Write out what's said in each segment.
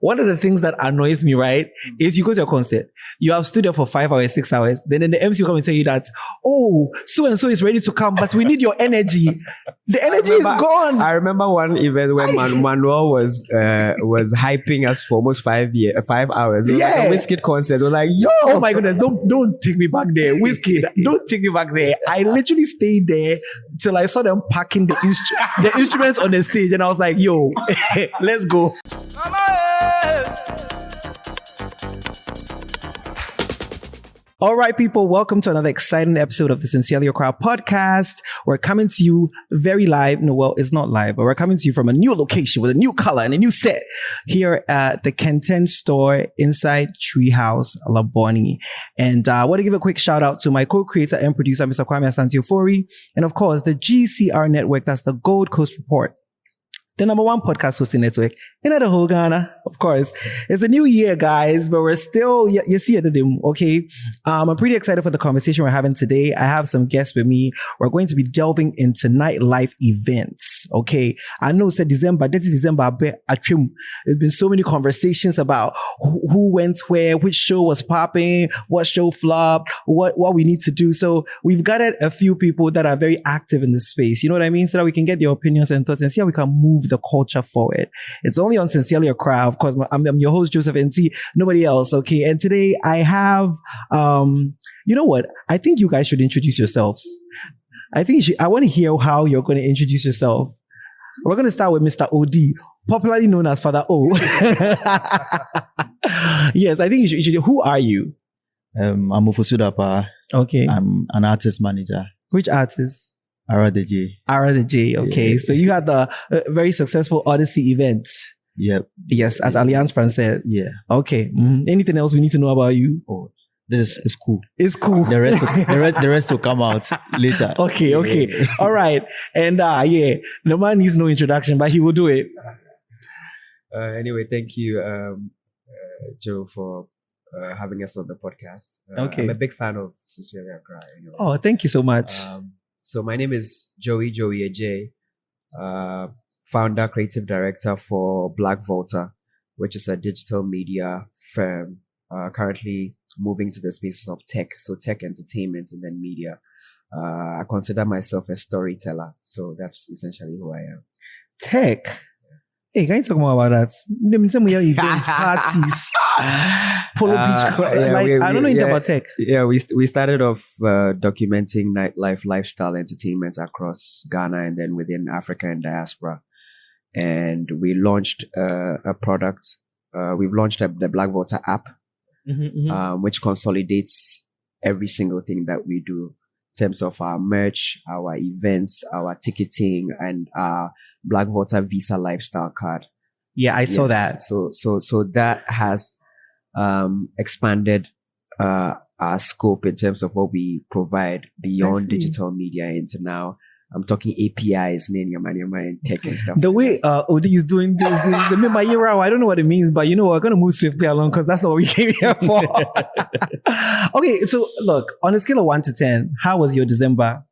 one of the things that annoys me, right, is you go to a concert, you have stood there for 5 hours, 6 hours, then the MC will come and tell you that, oh, so-and-so is ready to come, but we need your energy. The energy is gone. I remember one event where Manuel was hyping us for almost 5 hours. It was like a Whiskey concert. We're like, yo. Oh my goodness, don't take me back there. Whiskey, don't take me back there. I literally stayed there till I saw them packing the instruments on the stage, and I was like, yo, let's go. All right, people, welcome to another exciting episode of the Sincerely Accra podcast. We're coming to you very live. No, well, it's not live, but we're coming to you from a new location with a new color and a new set here at the Kenten store inside Treehouse, Laboni. And I want to give a quick shout out to my co-creator and producer, Mr. Kwame Asante-Ofori, and of course, the GCR network, that's the Gold Coast Report, the number one podcast hosting network in the whole Ghana, of course. It's a new year, guys, but we're still, you see it, okay? I'm pretty excited for the conversation we're having today. I have some guests with me. We're going to be delving into nightlife events, okay? I know it's December, there's been so many conversations about who went where, which show was popping, what show flopped, what we need to do. So we've gathered a few people that are very active in this space, you know what I mean? So that we can get their opinions and thoughts and see how we can move the culture forward. It's only on Sincerely Accra. Of course, I'm your host, Joseph NC, nobody else, okay? And today I have, you know what? I think you guys should introduce yourselves. I want to hear how you're going to introduce yourself. We're going to start with Mr. OD, popularly known as Father O. Yes, I think you should. Who are you? I'm Ofusudapa. Okay. I'm an artist manager. Which artist? OD-AraTheJay. OD-AraTheJay, okay. Yeah. So you had the very successful Odyssey event. Yep. Yes, at Alliance Française. Yeah. Okay. Mm-hmm. Anything else we need to know about you? Oh, this is cool. It's cool. The rest will come out later. Okay. All right. And the man needs no introduction, but he will do it. Anyway, thank you, Joe, for having us on the podcast. Okay. I'm a big fan of Sincerely Accra. Oh, thank you so much. So my name is Joey of BlacVolta, founder, creative director for BlacVolta, which is a digital media firm, currently moving to the spaces of tech. So tech, entertainment, and then media. I consider myself a storyteller. So that's essentially who I am. Tech? Hey, can you talk more about that? Events, parties, Polo Beach. I don't know anything about tech. Yeah, we started off documenting nightlife, lifestyle, entertainment across Ghana and then within Africa and diaspora. And we launched a product. We've launched the BlacVolta app, which consolidates every single thing that we do. In terms of our merch, our events, our ticketing, and our BlacVolta Visa lifestyle card. Yeah, I saw that. So that has expanded our scope in terms of what we provide beyond digital media into now. I'm talking APIs, and tech and stuff. The way OD is doing this, I don't know what it means, but we're going to move swiftly along because that's not what we came here for. Okay, so look, on a scale of 1 to 10, how was your December?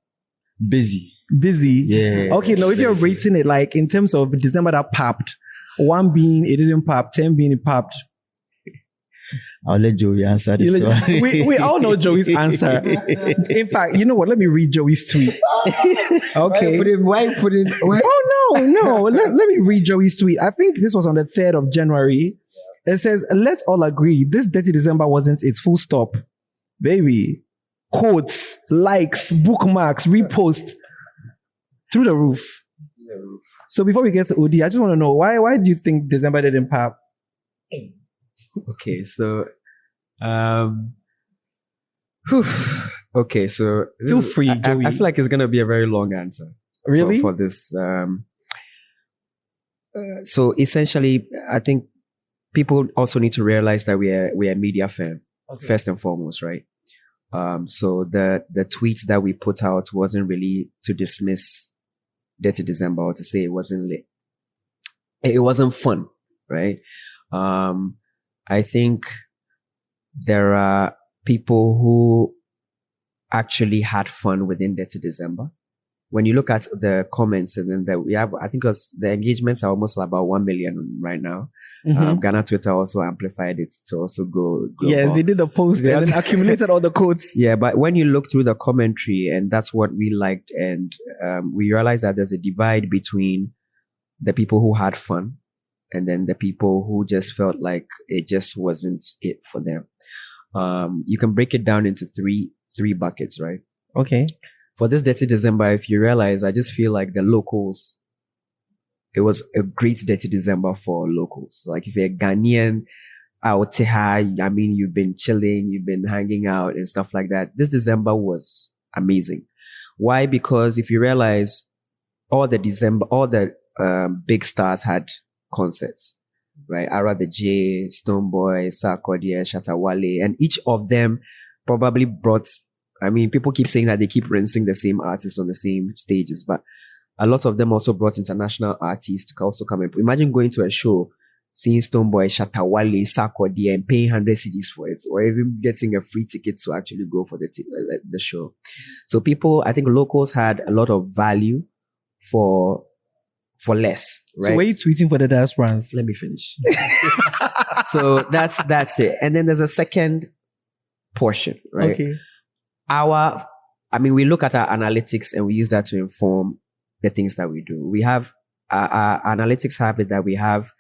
Busy. Yeah. Okay, now if you're rating it like in terms of December that popped, 1 being it didn't pop, 10 being it popped. I'll let Joey answer this one. We all know Joey's answer. In fact, you know what? Let me read Joey's tweet. Okay. Why put it? Oh, no. Let me read Joey's tweet. I think this was on the 3rd of January. It says, let's all agree this dirty December wasn't its full stop. Baby. Quotes, likes, bookmarks, reposts through the roof. So before we get to OD, I just want to know, why do you think December didn't pop? Okay, so feel free, Joey. I feel like it's gonna be a very long answer. Really? For this. So essentially, I think people also need to realize that we are a media firm, first and foremost, right? So the tweets that we put out wasn't really to dismiss Dirty December or to say it wasn't lit. It wasn't fun, right? I think there are people who actually had fun within Dirty December. when you look at the comments, and then we have, I think the engagements are almost about 1 million right now. Ghana Twitter also amplified it to also go global. Yes, they did the post and then accumulated all the quotes. Yeah, but when you look through the commentary, and that's what we liked, and we realized that there's a divide between the people who had fun and then the people who just felt like it just wasn't it for them. You can break it down into three buckets, right? Okay. For this Dirty December, if you realize, I just feel like the locals, it was a great Dirty December for locals. Like if you're a Ghanaian out here, I mean, you've been chilling, you've been hanging out and stuff like that. This December was amazing. Why? Because if you realize, all the big stars had concerts, right? OD-AraTheJay, Stonebwoy, Sarkodie, Shatawale, and each of them probably brought, I mean, people keep saying that they keep rinsing the same artists on the same stages, but a lot of them also brought international artists to also come and imagine going to a show, seeing Stonebwoy, Shatawale, Sarkodie, and paying 100 cedis for it, or even getting a free ticket to actually go for the show. So people, I think locals had a lot of value for less, right? So were you tweeting for the diasporans? Let me finish. So that's it. And then there's a second portion, right? Okay. We look at our analytics and we use that to inform the things that we do. We have, our analytics have it that we have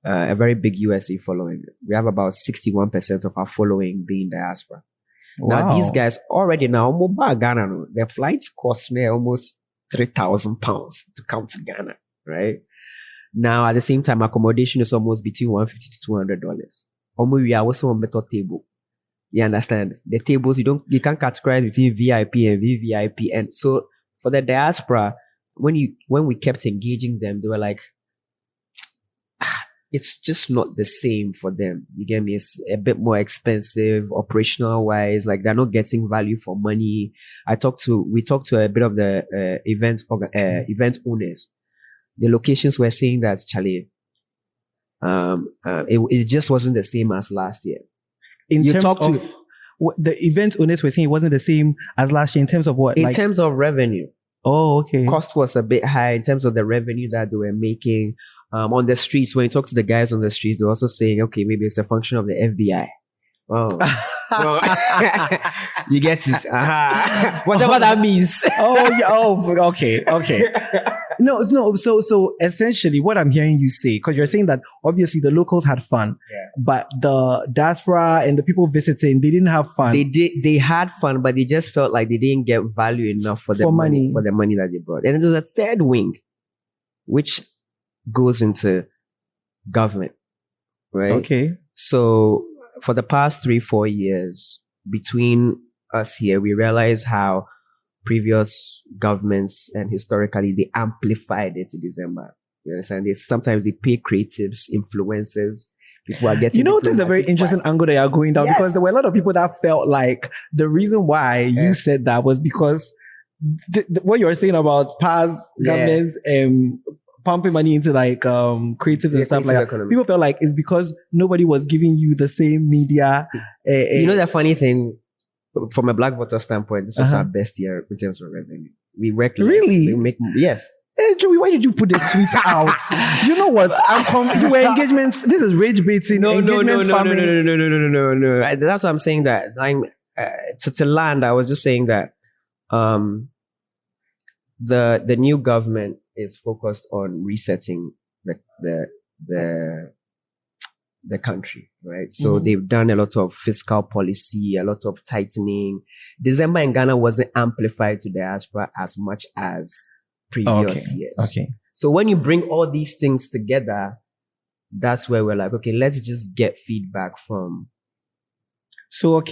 a very big USA following. We have about 61% of our following being diaspora. Wow. Now, these guys already now, Ghana, their flights cost me almost £3,000 to come to Ghana, right? Now, at the same time, accommodation is almost between $150 to $200. We are also on better table. You understand? The tables, you can't categorize between VIP and VVIP. And so for the diaspora, when we kept engaging them, they were like, it's just not the same for them. You get me? It's a bit more expensive, operational wise. Like they're not getting value for money. We talked to a bit of the event owners. The locations were saying that, Charlie, it just wasn't the same as last year. The event owners were saying it wasn't the same as last year in terms of what? In terms of revenue. Oh, okay. Cost was a bit high in terms of the revenue that they were making. On the streets, when you talk to the guys on the streets, they're also saying, okay, maybe it's a function of the FBI. Oh, you get it. Whatever that means. Oh, yeah. Oh, okay. No. So essentially, what I'm hearing you say, because you're saying that obviously the locals had fun, but the diaspora and the people visiting, they didn't have fun. They had fun, but they just felt like they didn't get value enough for the money that they brought. And there's a third wing, which goes into government, right? Okay. So for the past 3-4 years, between us here, we realized how previous governments and historically they amplified it in December. You understand? Sometimes they pay creatives, influencers. People are getting. This is a very interesting angle that you're going down, because there were a lot of people that felt like the reason why you said that was because what you were saying about past governments pumping money into like creatives and stuff like that. Economy. People felt like it's because nobody was giving you the same media. The funny thing, from a BlacVolta standpoint, this was our best year in terms of revenue. We work less. Really? We make yes. Hey, Joey, why did you put the tweet out? You know what? You were engagements. This is rage baiting. No. That's what I'm saying. That to land, I was just saying that the new government is focused on resetting the country, right? So they've done a lot of fiscal policy, a lot of tightening. December in Ghana wasn't amplified to diaspora as much as previous years. Okay. So when you bring all these things together, that's where we're like, okay, let's just get feedback from. So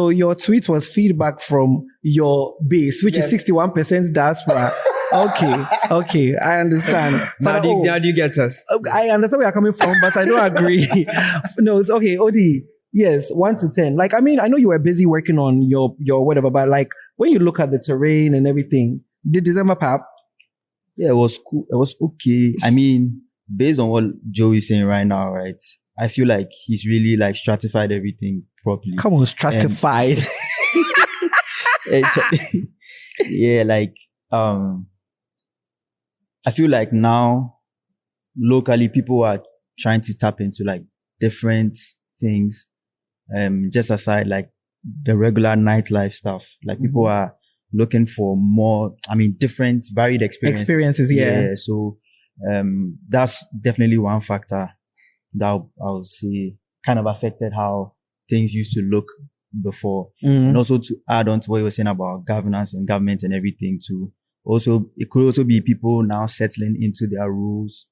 your tweet was feedback from your base, which is 61% diaspora. Okay, I understand. How do you get us? I understand where you're coming from, but I don't agree. No, it's okay. OD, yes, 1 to 10. Like, I mean, I know you were busy working on your whatever, but like, when you look at the terrain and everything, did December pop? Yeah, it was cool. It was okay. I mean, based on what Joey is saying right now, right? I feel like he's really like stratified everything properly. Come on, stratified. Yeah, like, I feel like now locally people are trying to tap into like different things. Just aside like the regular nightlife stuff, like people are looking for more, different varied experiences. Yeah. So, that's definitely one factor that I'll say kind of affected how things used to look before. And also to add on to what you were saying about governance and government and everything too. Also, it could also be people now settling into their rules.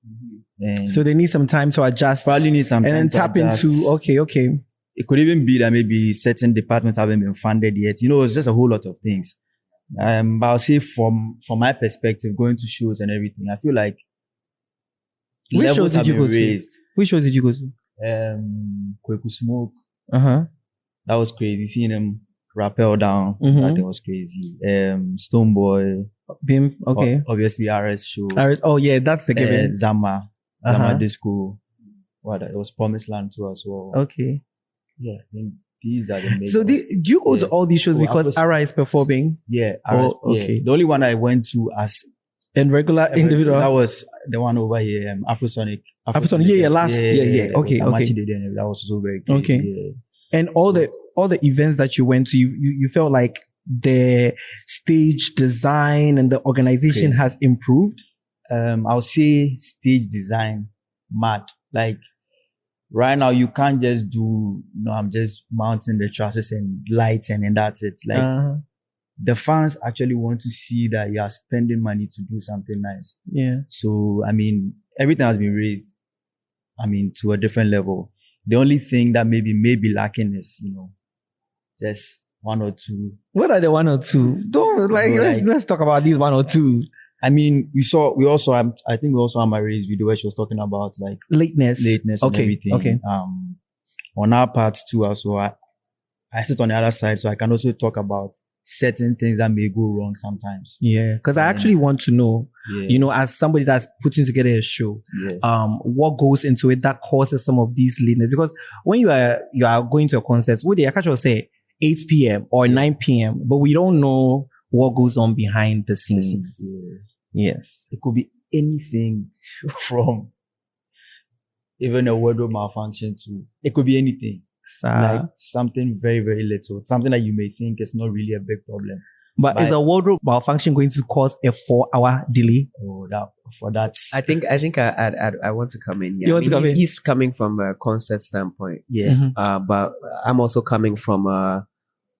And so they need some time to adjust. Probably need some time and then to tap adjust. into, okay. It could even be that maybe certain departments haven't been funded yet. It's just a whole lot of things. But I'll say from my perspective, going to shows and everything, I feel like which shows did you go raised. To? Which shows did you go to? Kweku Smoke. Uh-huh. That was crazy. Seeing him rappel down, that thing was crazy. Stoneboy. Bim, okay. Obviously, RS show. Oh yeah, that's the given. Zama Disco. It was Promised Land too as well. Okay. Yeah, I think these are the main. So do you go to all these shows because Ara is performing? Yeah, okay. Yeah. The only one I went to as and regular individual. That was the one over here, Afrosonic. Yeah, last. Yeah. Okay. That was so very crazy. Okay. Yeah. And all the events that you went to, you felt like the stage design and the organization has improved? I'll say stage design, mad. Like right now, you can't just do, I'm just mounting the trusses and lights and then that's it. Like the fans actually want to see that you are spending money to do something nice. Yeah. So, everything has been raised, to a different level. The only thing that may be lacking is, just one or two. What are the one or two? Let's talk about these one or two. I think we also have Marie's video where she was talking about like lateness and everything. Okay. On our part too, also I sit on the other side, so I can also talk about certain things that may go wrong sometimes. Yeah, because I actually want to know, as somebody that's putting together a show, what goes into it that causes some of these lateness. Because when you are going to a concert, I can't say 8 p.m. or 9 p.m., but we don't know what goes on behind the scenes. Yes. It could be anything from even a wardrobe malfunction to, it could be anything. Like something very, very little. Something that you may think is not really a big problem. But is a wardrobe malfunction going to cause a 4-hour delay? Oh, I think I want to come in. Yeah. You want to come in? He's coming from a concert standpoint. Yeah. But I'm also coming from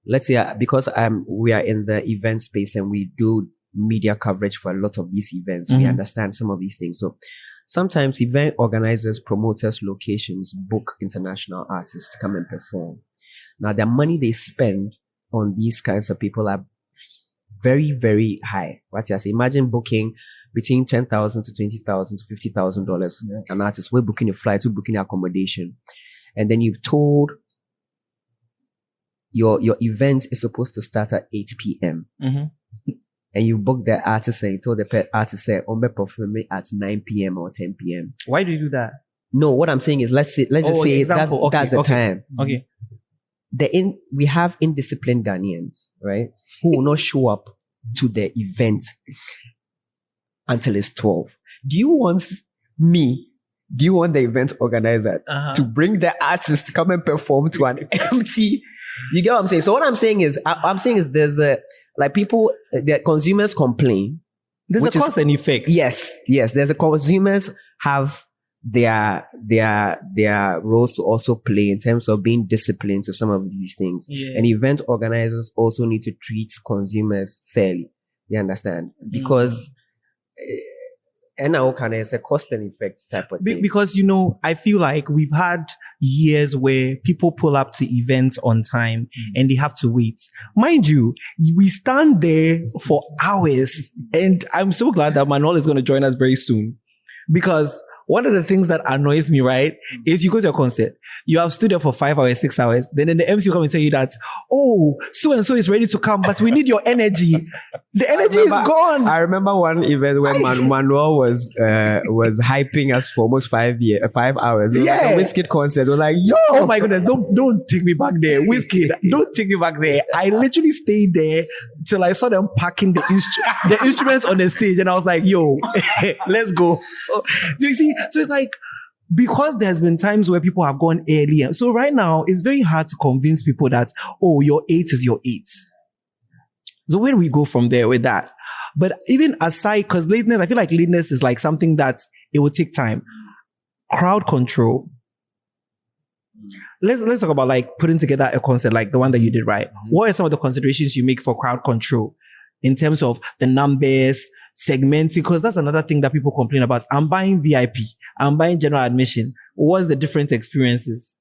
let's say because we are in the event space and we do media coverage for a lot of these events. We understand some of these things. So sometimes event organizers, promoters, locations book international artists to come and perform. Now, the money they spend on these kinds of people are very, very high. What you say? Imagine booking between $10,000 to $20,000 to $50,000 an artist. We're booking a flight, we're booking accommodation, and then you've told your event is supposed to start at 8 p.m. And you book the artist and you told the artist say, perform at 9 p.m. or 10 p.m. Why do you do that? No, what I'm saying is let's just say that's the time. Okay. We have indisciplined Ghanaians, right? Who will not show up to the event until it's 12. Do you want the event organizer to bring the artist to come and perform to an empty? You get what I'm saying? So what I'm saying is there's the consumers complain. There's a cause and effect. Yes. There's a consumers have their roles to also play in terms of being disciplined to some of these things. Yeah. And event organizers also need to treat consumers fairly. You understand? Because and now it's a cost and effect type of thing. Because, I feel like we've had years where people pull up to events on time and they have to wait. Mind you, we stand there for hours, and I'm so glad that Manuel is going to join us very soon, because one of the things that annoys me, right, is you go to a concert, you have stood there for 5 hours, 6 hours, then the MC will come and tell you that, so-and-so is ready to come, but we need your energy. The energy is gone. I remember one event where Manuel was hyping us for almost 5 hours. It was like a Wizkid concert. It was like, yo! Oh my goodness, don't take me back there. Wizkid, don't take me back there. I literally stayed there till I saw them packing the instruments on the stage, and I was like, yo, let's go. So you see, so it's like, because there's been times where people have gone early. So right now, it's very hard to convince people that, oh, your 8 is your 8. So where do we go from there with that? But even aside, because lateness, I feel like lateness is like something that it will take time. Crowd control. Let's talk about like putting together a concert like the one that you did, right? What are some of the considerations you make for crowd control in terms of the numbers, segmenting? Because that's another thing that people complain about. I'm buying VIP. I'm buying general admission. What's the different experiences?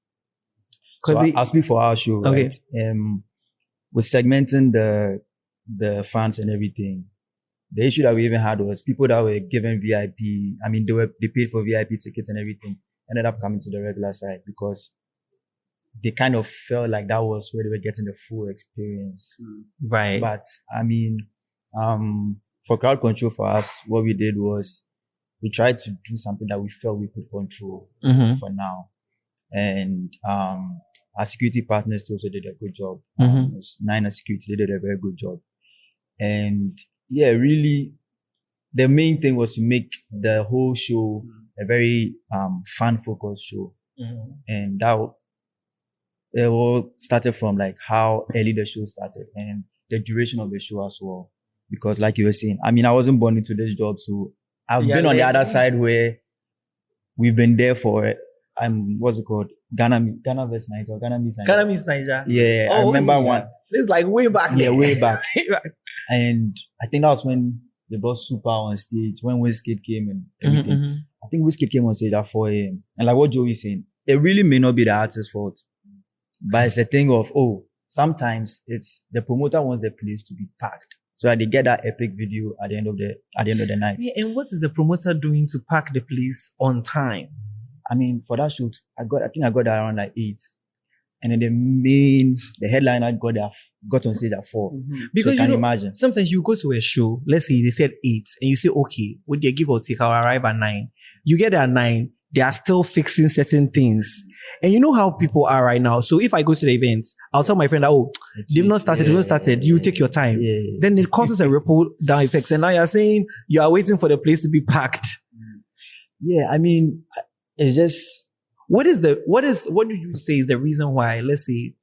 So I'll speak for our show, right? Okay. With segmenting the fans and everything, the issue that we even had was people that were given VIP. I mean, they paid for VIP tickets and everything, ended up coming to the regular side because they kind of felt like that was where they were getting the full experience. Right. But I mean, for crowd control for us, what we did was we tried to do something that we felt we could control for now. And our security partners also did a good job. It was 9 security, they did a very good job. And yeah, really, the main thing was to make the whole show a very fan-focused show. And that it all started from like how early the show started and the duration of the show as well. Because like you were saying, I mean, I wasn't born into this job, so I've been on the other side where we've been there for it. What's it called? Ghana vs Niger. Ghana meets Niger. Yeah, I remember one. It's like way back. Yeah, way back. And I think that was when they brought Super on stage, when Wizkid came and everything. I think Wizkid came on stage at 4 a.m. And like what Joey is saying, it really may not be the artist's fault. But it's a thing of, sometimes it's the promoter wants the place to be packed. So that they get that epic video at the end of the night. Yeah, and what is the promoter doing to pack the place on time? I mean, for that shoot, I think I got there around like 8. And then the headliner got on stage at 4. Because so you can imagine. Sometimes you go to a show, let's say they said 8, and you say, okay, with their give or take, I'll arrive at 9. You get there at 9, they are still fixing certain things. And you know how people are right now. So if I go to the event, I'll tell my friend that, they've not started, you take your time. Then it causes a ripple down effects. And now you're saying you are waiting for the place to be packed. Yeah, I mean, it's just, what do you say is the reason why, let's say,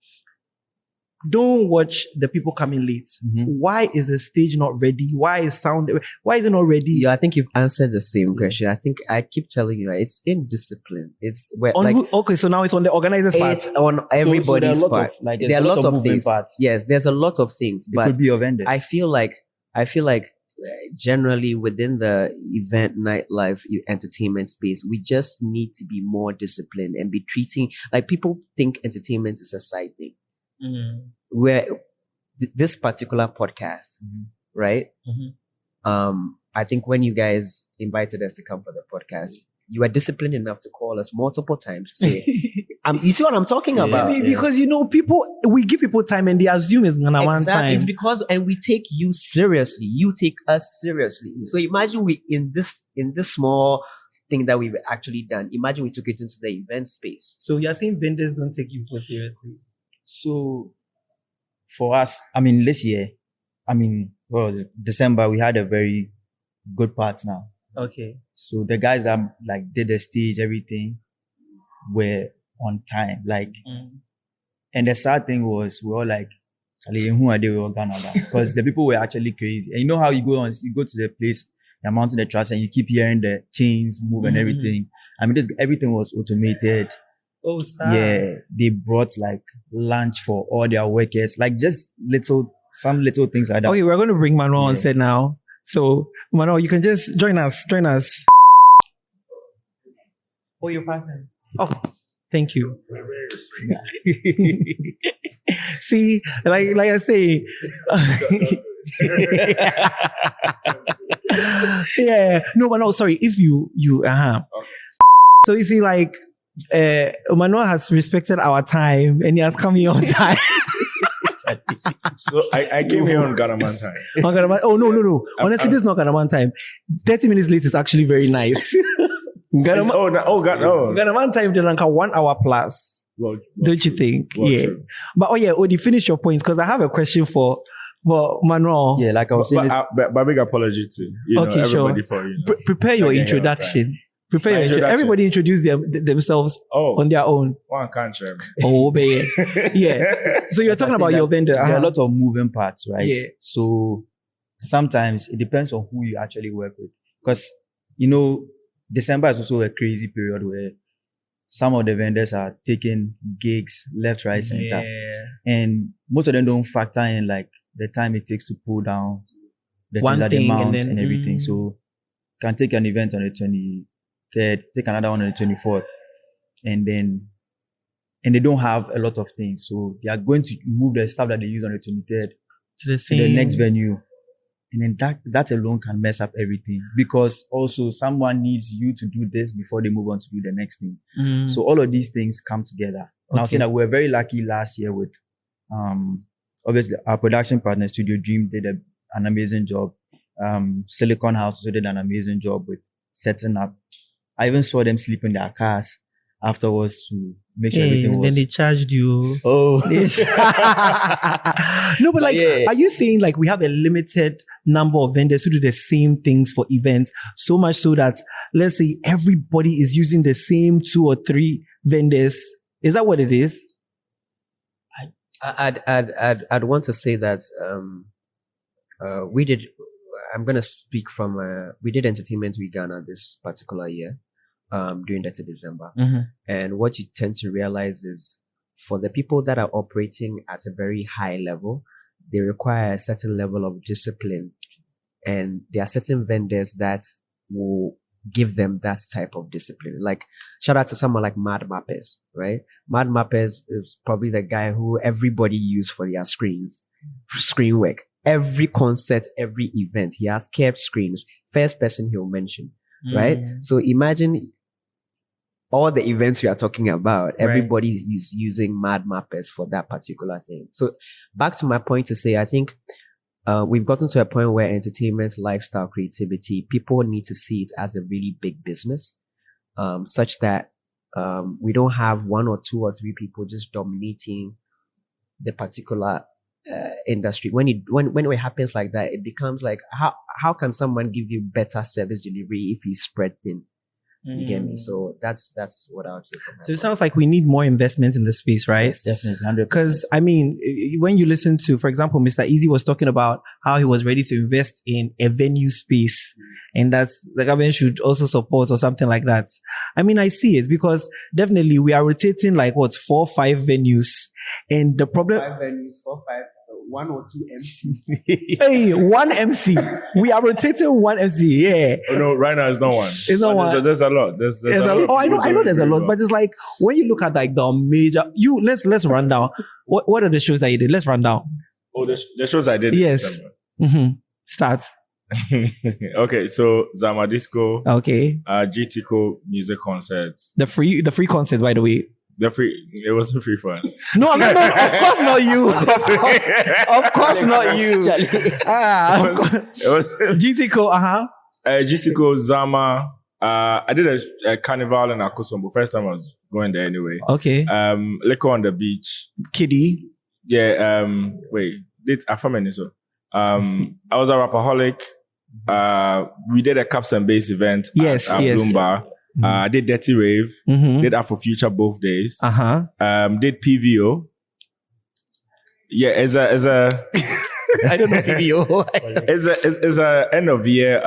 don't watch the people coming late? Why is the stage not ready? Why is it not ready? Yeah, I think you've answered the same question. I think I keep telling you, right? It's indiscipline. It's where okay, so now it's on the organizer's part. It's on everybody's part. There are a lot of things. Parts. Yes, there's a lot of things. It could be of vendors. I feel like generally within the event, nightlife, entertainment space, we just need to be more disciplined and be treating, like, people think entertainment is a side thing. Where this particular podcast, right? I think when you guys invited us to come for the podcast, you were disciplined enough to call us multiple times to say, you see what I'm talking about? Because, we give people time and they assume it's gonna one time. It's because, and we take you seriously. You take us seriously. So imagine in this small thing that we've actually done, imagine we took it into the event space. So you're saying vendors don't take you seriously? So for us, I mean, this year, December, we had a very good partner. Okay. So the guys that did the stage, everything, were on time. And the sad thing was, we were all like, who are they? We all Ghana, because the people were actually crazy. And you know how you go to the place, you're mounting the truss, and you keep hearing the chains move and everything. I mean, everything was automated. Oh, sad. Yeah, they brought lunch for all their workers, just some little things like that. Okay, we're going to bring Manuel on set now. So Manuel, you can just join us. Oh, you're passing. Oh, thank you. See, like I say, yeah. No, but no, sorry. If you So you see, Manuel has respected our time and he has come here on time. So I came here on Ghanaman time. Oh, no. Honestly, this is not Ghanaman time. 30 minutes late is actually very nice. Ghanaman time, they're 1 hour plus. Well, don't you think? Well, true. But Odi, finish your points, because I have a question for for Manuel. Yeah, like I was saying, but big apology to everybody for prepare your introduction. Prepare your introduction. Everybody introduce themselves on their own. One country. Oh, baby. Yeah. So you're talking about your vendor. There are a lot of moving parts, right? Yeah. So sometimes it depends on who you actually work with. Because, December is also a crazy period where some of the vendors are taking gigs left, right, center. Yeah. And most of them don't factor in like the time it takes to pull down the things that they mount and everything. So can take an event on the 23rd, take another one on the 24th. And they don't have a lot of things. So they are going to move the stuff that they use on the 23rd to the next venue. And then that alone can mess up everything, because also someone needs you to do this before they move on to do the next thing. So all of these things come together. And I'll say that we were very lucky last year with, obviously our production partner Studio Dream did an amazing job. Silicon House also did an amazing job with setting up. I even saw them sleep in their cars afterwards to make sure everything was. Then they charged you. Oh. No, but are you saying like we have a limited number of vendors who do the same things for events, so much so that, let's say, everybody is using the same 2 or 3 vendors? Is that what it is? I'd want to say that we did. I'm gonna speak from. We did Entertainment Week Ghana this particular year, during that December, and what you tend to realize is, for the people that are operating at a very high level, they require a certain level of discipline, and there are certain vendors that will give them that type of discipline. Like, shout out to someone like Mad Mappers, right? Mad Mappers is probably the guy who everybody use for their screen work. Every concert, every event, he has kept screens. First person he'll mention, right? So imagine all the events we are talking about, everybody is using Mad Mappers for that particular thing. So back to my point to say, I think we've gotten to a point where entertainment, lifestyle, creativity, people need to see it as a really big business, such that we don't have 1 or 2 or 3 people just dominating the particular industry. When it happens like that, it becomes like, how can someone give you better service delivery if he's spread thin? You get me? So that's what I would say. So it sounds like we need more investment in the space, right? Yes. Definitely, 100%. Because I mean, when you listen to, for example, Mr. Easy was talking about how he was ready to invest in a venue space, and that's the government should also support or something like that. I mean, I see it, because definitely we are rotating like 4 or 5 venues, and the problem 5 venues, 4, 5. 1 or 2 MCs. Hey, 1 MC. We are rotating 1 MC. Yeah. Oh no, right now it's not one. It's not one. There's a lot. There's a lot. Oh, I know there's a lot, but it's like when you look at like the major. Let's run down. What are the shows that you did? Let's run down. Oh, the shows I did. Yes. Start. Okay, so Zama Disco. Okay. GTCO music concerts. The free concert, by the way. It wasn't free for us. No, of course not you. Of course not you. It was GTCO, GTCO, Zama. I did a carnival in Akosombo. First time I was going there anyway. Okay. Liquor on the beach. Kiddie. Yeah. Wait. I was a rapaholic. We did a Caps and Bass event at Bloomba. Did Dirty Rave, did Afro Future both days. Did PVO. Yeah, as a I don't know PVO. It's a end of year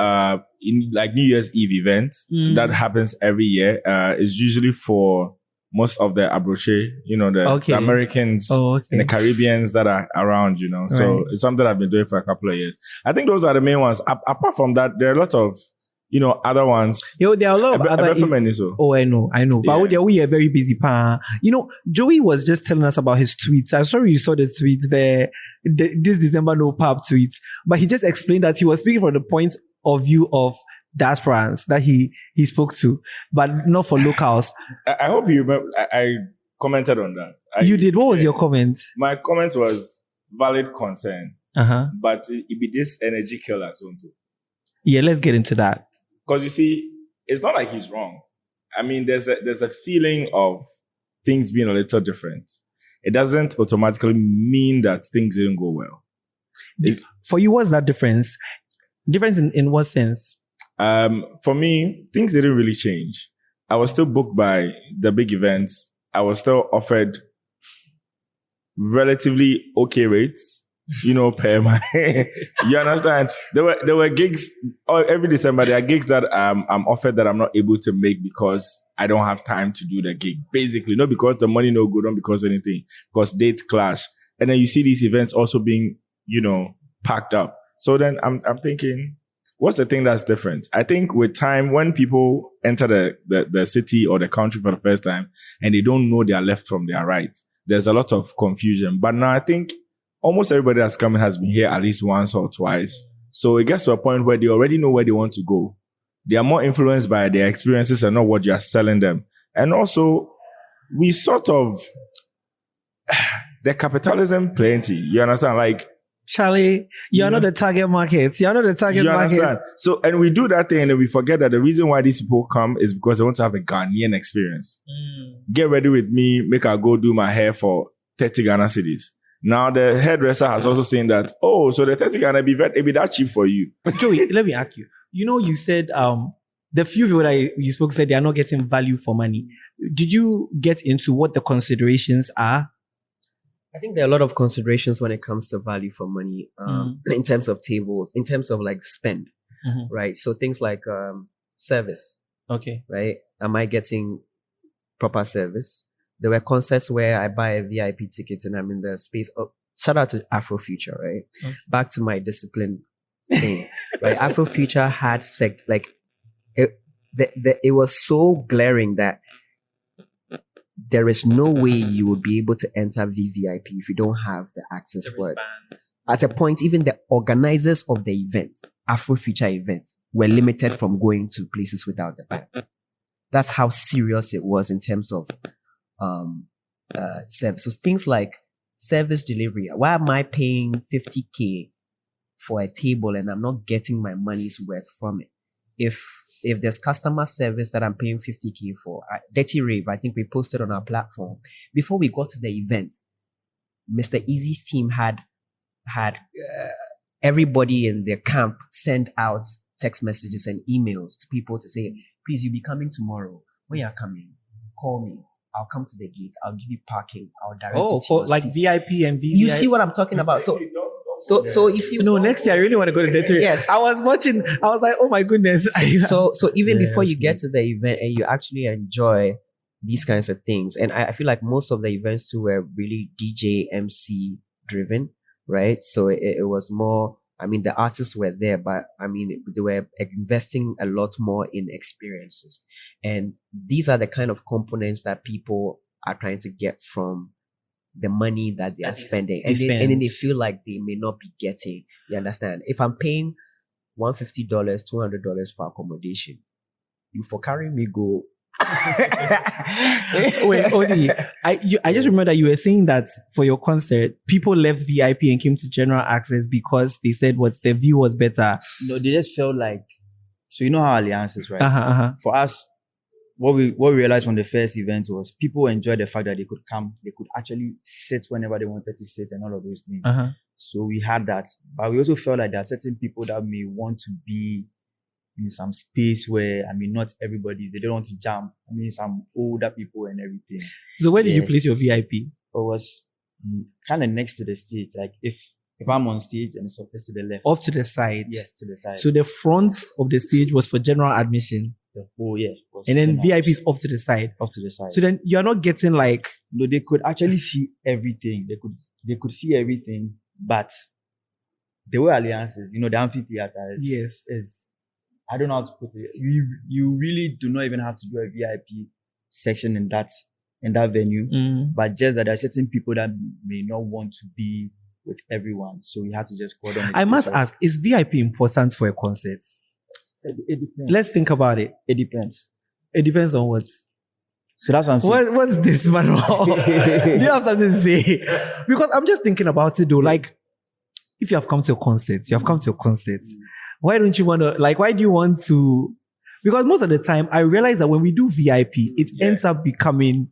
in like New Year's Eve event that happens every year. It's usually for most of the Abroche, the Americans and the Caribbeans that are around, So it's something I've been doing for a couple of years. I think those are the main ones. Apart from that, there are a lot of other ones. There are a lot of other. Oh, I know. But we are very busy. Joey was just telling us about his tweets. I'm sorry you saw the tweets there. This December no pub tweets. But he just explained that he was speaking from the point of view of diasporans that he spoke to, but not for locals. I hope you remember. I commented on that. You did? What was your comment? My comment was valid concern. But it be this energy killer zone too. Yeah, let's get into that. Because you see, it's not like he's wrong. I mean, there's a feeling of things being a little different. It doesn't automatically mean that things didn't go well. For you, what's that difference? Difference in what sense? For me, things didn't really change. I was still booked by the big events. I was still offered relatively okay rates, per my, you understand? There were gigs every December. There are gigs that I'm offered that I'm not able to make because I don't have time to do the gig. Basically, not because the money no good, not because anything, because dates clash. And then you see these events also being, packed up. So then I'm thinking, what's the thing that's different? I think with time, when people enter the city or the country for the first time and they don't know their left from their right, there's a lot of confusion. But now I think almost everybody that's coming has been here at least once or twice. So it gets to a point where they already know where they want to go. They are more influenced by their experiences and not what you're selling them. And also, we sort of, the capitalism plenty. You understand? Like, Charlie, you're not the target market. You're not the target market. So, and we do that thing and then we forget that the reason why these people come is because they want to have a Ghanaian experience. Get ready with me, make her go do my hair for 30 Ghana cedis. Now the hairdresser has also seen that, so the 30 Ghana be that cheap for you. But Joey, let me ask you. You said the few people that you spoke said they are not getting value for money. Did you get into what the considerations are? I think there are a lot of considerations when it comes to value for money, in terms of tables, in terms of like spend, right? So things like service. Okay. Right? Am I getting proper service? There were concerts where I buy a VIP ticket and I'm in the space of, shout out to Afrofuture, right? Okay. Back to my discipline thing, right? Afrofuture had it was so glaring that there is no way you would be able to enter VVIP if you don't have the access for it. At a point, even the organizers of the event, Afrofuture event, were limited from going to places without the band. That's how serious it was in terms of service. So things like service delivery. Why am I paying 50K for a table and I'm not getting my money's worth from it? If there's customer service that I'm paying 50K for, Dirty Rave, I think we posted on our platform. Before we got to the event, Mr. Easy's team had everybody in their camp send out text messages and emails to people to say, please, you'll be coming tomorrow. When you're coming, call me. I'll come to the gate. I'll give you parking. I'll direct you to for like seat. VIP and VVIP. You see what I'm talking about? So you see, next year I really want to go to Dirty Rave. Yes, I was watching. I was like, oh my goodness. So even before you get to the event and you actually enjoy these kinds of things, and I feel like most of the events too were really DJ MC driven, right? So it was more. I mean, the artists were there, but I mean, they were investing a lot more in experiences, and these are the kind of components that people are trying to get from the money that they are spending. And then they feel like they may not be getting. You understand? If I'm paying $150, $200 for accommodation, you for carrying me go. Wait, OD, I just remember that you were saying that for your concert, people left VIP and came to general access because they said the view was better. No, they just felt like, so you know how Alliance is, right? For us, what we realized from the first event was people enjoyed the fact that they could come, they could actually sit whenever they wanted to sit and all of those things. So we had that, but we also felt like there are certain people that may want to be in some space where, I mean, not everybody, they don't want to jump. I mean, some older people and everything. So where did you place your VIP? It was kind of next to the stage. Like if I'm on stage and it's opposite to the left. Off to the side? Yes, to the side. So the front of the stage was for general admission? And then VIP is off to the side? Off to the side. So then you're not getting like... No, they could actually see everything. They could see everything, but the way Alliance is, the amphitheater is I don't know how to put it. You really do not even have to do a VIP section in that venue, but just that there are certain people that may not want to be with everyone, so we had to just call them. I must ask: is VIP important for a concert? It depends. Let's think about it. It depends. It depends on what. So that's what I'm saying. What's this, Manuel? Do you have something to say? Because I'm just thinking about it though. Like, if you have come to a concert, why don't you want to, why do you want to? Because most of the time, I realize that when we do VIP, it ends up becoming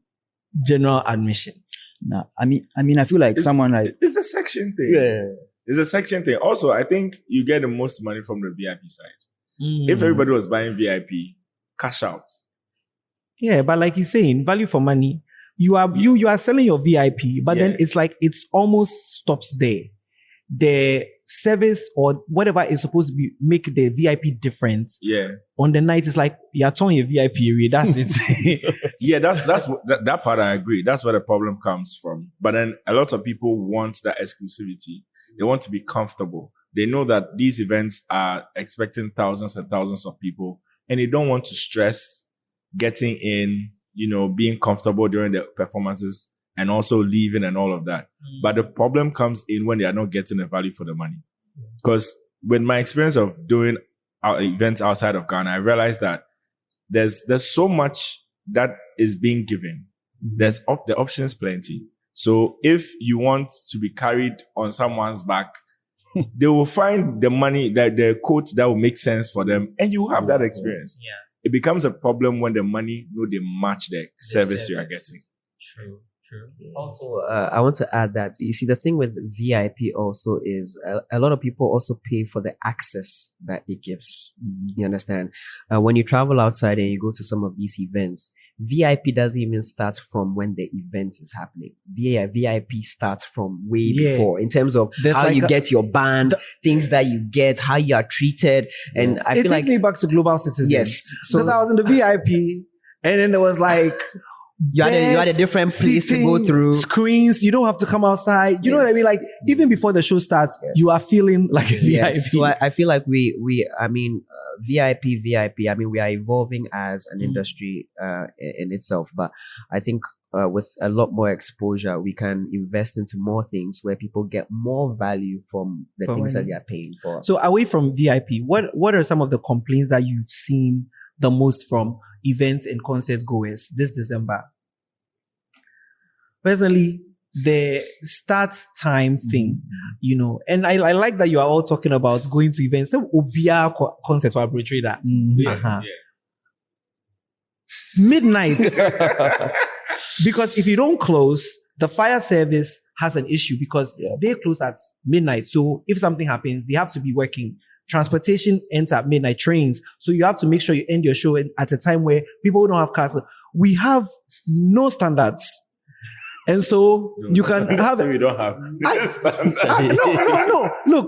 general admission. No, I mean, I feel like someone like... It's a section thing. Yeah. It's a section thing. Also, I think you get the most money from the VIP side. If everybody was buying VIP, cash out. Yeah, but like he's saying, value for money. You are selling your VIP, but then it's like it's almost stops there. The service or whatever is supposed to be make the VIP difference. Yeah. On the night, it's like you're turning your VIP. That's it. Yeah, that part I agree. That's where the problem comes from. But then a lot of people want that exclusivity. They want to be comfortable. They know that these events are expecting thousands and thousands of people, and they don't want to stress getting in, being comfortable during the performances and also leaving and all of that. But the problem comes in when they are not getting the value for the money. Because with my experience of doing our events outside of Ghana, I realized that there's so much that is being given. The options plenty. So if you want to be carried on someone's back, they will find the money, the quote that will make sense for them, and you have that experience. Yeah. It becomes a problem when the money they match the service you are getting. True. Also, I want to add that, you see, the thing with VIP also is a lot of people also pay for the access that it gives. You understand? When you travel outside and you go to some of these events, VIP doesn't even start from when the event is happening. VIP starts from way before, in terms of how you get your band, things that you get, how you are treated. And I feel like it takes me back to Global Citizen. Yes. Because I was in the VIP and then there was like, you had a different place to go through. Screens, you don't have to come outside. You know what I mean? Like, even before the show starts, you are feeling like a VIP. So I feel like VIP, I mean, we are evolving as an industry in itself. But I think with a lot more exposure, we can invest into more things where people get more value from the things that they are paying for. So away from VIP, what are some of the complaints that you've seen the most from events and concerts goers this December? Personally, the start time thing, and I like that you are all talking about going to events. So, Obia concert for arbitrary that midnight, because if you don't close, the fire service has an issue because they close at midnight. So if something happens, they have to be working. Transportation ends at midnight, trains. So you have to make sure you end your show at a time where people don't have cars. We have no standards. And so you can have. So we don't have standards. No.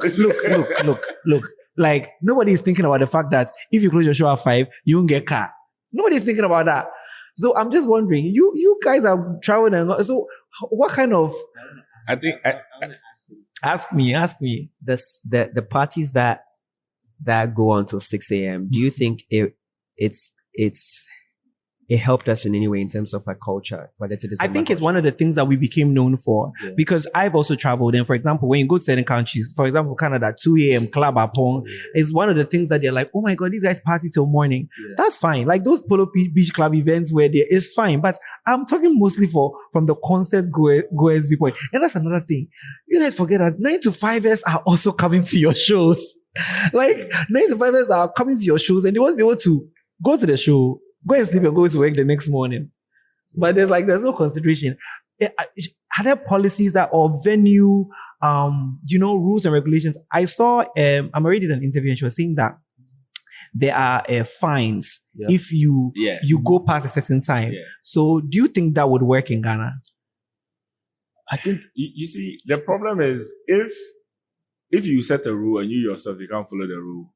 Look. Like, nobody is thinking about the fact that if you close your show at 5, you won't get a car. Nobody's thinking about that. So I'm just wondering, you guys are traveling, and so what kind of? I think. Ask me. The parties that go until 6 a.m. Do you think it helped us in any way in terms of our culture? I think it's one of the things that we became known for, because I've also traveled. And for example, when you go to certain countries, for example, Canada, 2 a.m. club upon is one of the things that they're like, oh my God, these guys party till morning. Yeah. That's fine. Like those Polo Beach Club events where there is fine. But I'm talking mostly from the concerts goers viewpoint. And that's another thing. You guys forget that 9 to 5ers are also coming to your shows. Like 9 to 5ers are coming to your shows and they won't be able to go to the show, go and sleep and go to work the next morning. But there's no consideration. Are there policies that or venue, rules and regulations? I saw, Amari did an interview and she was saying that there are fines if you go past a certain time. Yeah. So do you think that would work in Ghana? I think, you see, the problem is if you set a rule and you yourself, you can't follow the rule,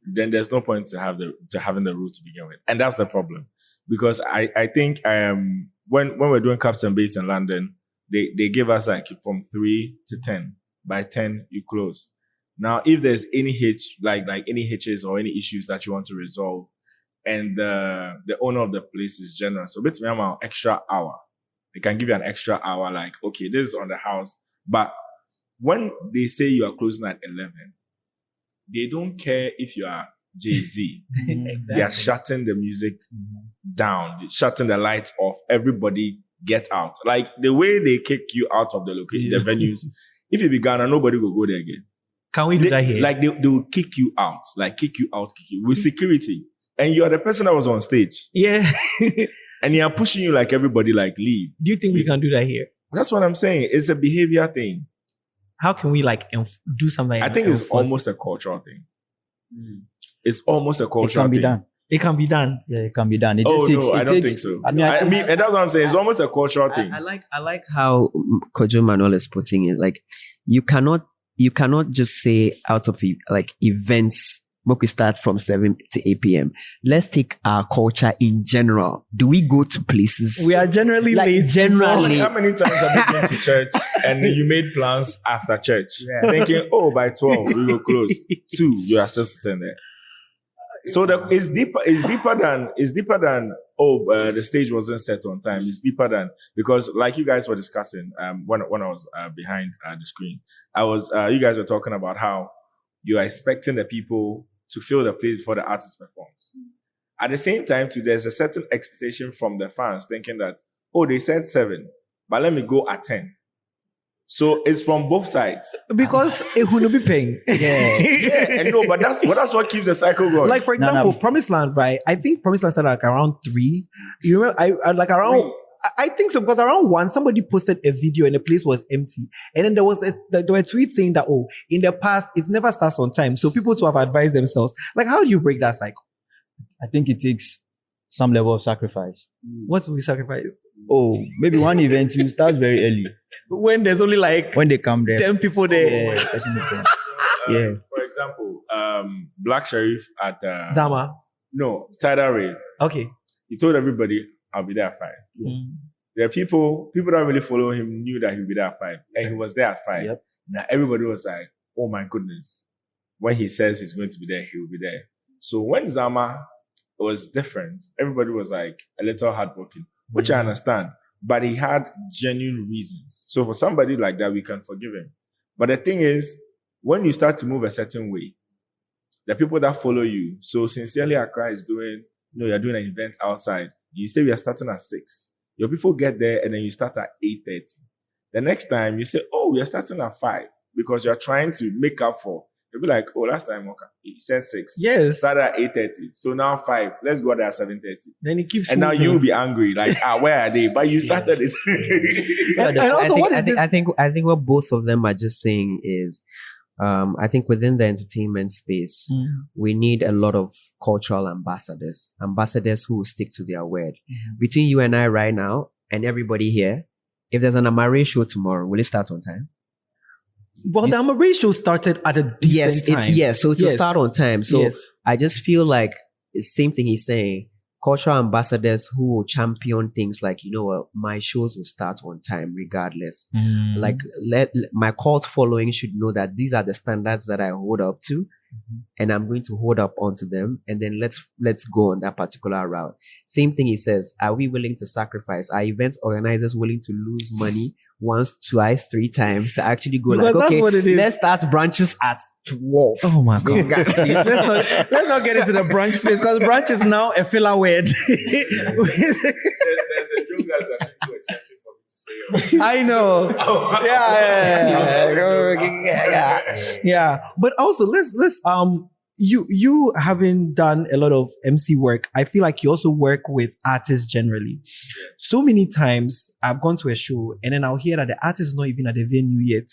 then there's no point to having the rule to begin with. And that's the problem. Because I think when we're doing Captain Base in London, they give us like from 3 to 10. By 10, you close. Now, if there's any hitch, like any hitches or any issues that you want to resolve, and the owner of the place is generous, so it's an extra hour. They can give you an extra hour, like, okay, this is on the house. But when they say you are closing at 11, they don't care if you are Jay-Z. Exactly. They are shutting the music down, shutting the lights off. Everybody get out. Like the way they kick you out of the location, the venues. If you be Ghana, nobody will go there again. Can we do that here? Like they will kick you out, with security. And you are the person that was on stage. Yeah. And they are pushing you like everybody, like leave. Do you think we can do that here? That's what I'm saying. It's a behavior thing. how can we like do something? I think it's almost a cultural thing. It's almost a cultural thing. It can be done. Yeah, it can be done. I don't think so. I mean, and that's what I'm saying. It's almost a cultural thing. I like how Kojo Manuel is putting it. Like, you cannot just say out of like events. We start from 7 to 8 p.m. Let's take our culture in general. Do we go to places? We are generally late. Generally. How many times have you been to church and you made plans after church? Yeah. Thinking, by 12, we will close. 2, you are still sitting there. So it's deeper than the stage wasn't set on time. It's deeper than, because like you guys were discussing when I was behind the screen, you guys were talking about how you are expecting the people to fill the place before the artist performs. At the same time, too, there's a certain expectation from the fans thinking that, they said 7, but let me go at 10. So it's from both sides. Because it will be paying. Yeah. And but that's what keeps the cycle going. Like, for example, Promised Land, right? I think Promised Land started like around 3. You remember? I like around... I think so, because around 1, somebody posted a video and the place was empty. And then there were tweets saying that, in the past, it never starts on time. So people to have advised themselves. Like, how do you break that cycle? I think it takes some level of sacrifice. What will we sacrifice? Maybe one event you start very early. When there's only when they come there, 10 people there. Yeah. For example, Black Sheriff at Zama. No, Tidal Rave. Okay. He told everybody, I'll be there at 5. There are people that don't really follow him knew that he'll be there at 5. And he was there at 5. Yep. Now everybody was like, oh my goodness. When he says he's going to be there, he'll be there. So when Zama was different, everybody was like a little heartbroken, which I understand. But he had genuine reasons. So for somebody like that, we can forgive him. But the thing is, when you start to move a certain way, the people that follow you, so Sincerely Accra is doing, you're doing an event outside. You say we are starting at 6. Your people get there and then you start at 8:30. The next time you say, we are starting at 5 because you're trying to make up for. You'll be like, last time, you said 6. Yes. Started at 8:30. So now 5. Let's go there at 7:30. Then it keeps and moving. Now you'll be angry. Like, where are they? But you started this. and also, what is this? I think what both of them are just saying is, I think within the entertainment space, we need a lot of cultural ambassadors who will stick to their word. Between you and I right now, and everybody here, if there's an Amare show tomorrow, will it start on time? Well, the Amare show started at a decent time. So to start on time. So I just feel like it's the same thing he's saying. Cultural ambassadors who will champion things like, my shows will start on time regardless. Like, my cult following should know that these are the standards that I hold up to, and I'm going to hold up onto them, and then let's go on that particular route. Same thing he says, are we willing to sacrifice? Are event organizers willing to lose money once, twice, 3 times to actually go let's start branches at 12. Oh my God. let's not get into the branch space, because branch is now a filler word. There's a joke that's too expensive for me to say. I know. Yeah. But also let's you having done a lot of MC work, I feel like you also work with artists generally. So many times I've gone to a show and then I'll hear that the artist is not even at the venue yet.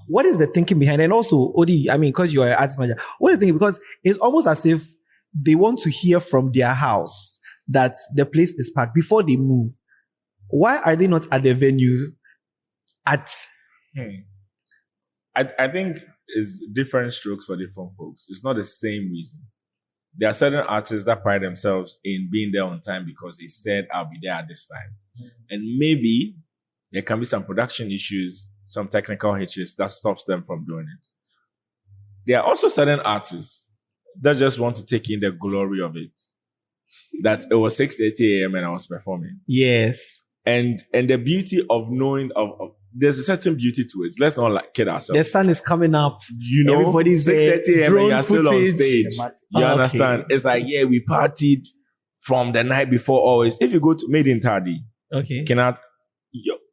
What is the thinking behind it? And also, OD, because you're an artist manager, what is the thinking? Because it's almost as if they want to hear from their house that the place is packed before they move. Why are they not at the venue I think it's different strokes for different folks. It's not the same reason. There are certain artists that pride themselves in being there on time because they said, I'll be there at this time. And maybe there can be some production issues, some technical hitches that stops them from doing it. There are also certain artists that just want to take in the glory of it. That it was 6:30 a.m. and I was performing. Yes. And the beauty of knowing there's a certain beauty to it. Let's not kid ourselves. The sun is coming up. Everybody's 6:30 a.m. and you're still on stage. You understand? It's like, we partied from the night before always. If you go to Made in Tardy, cannot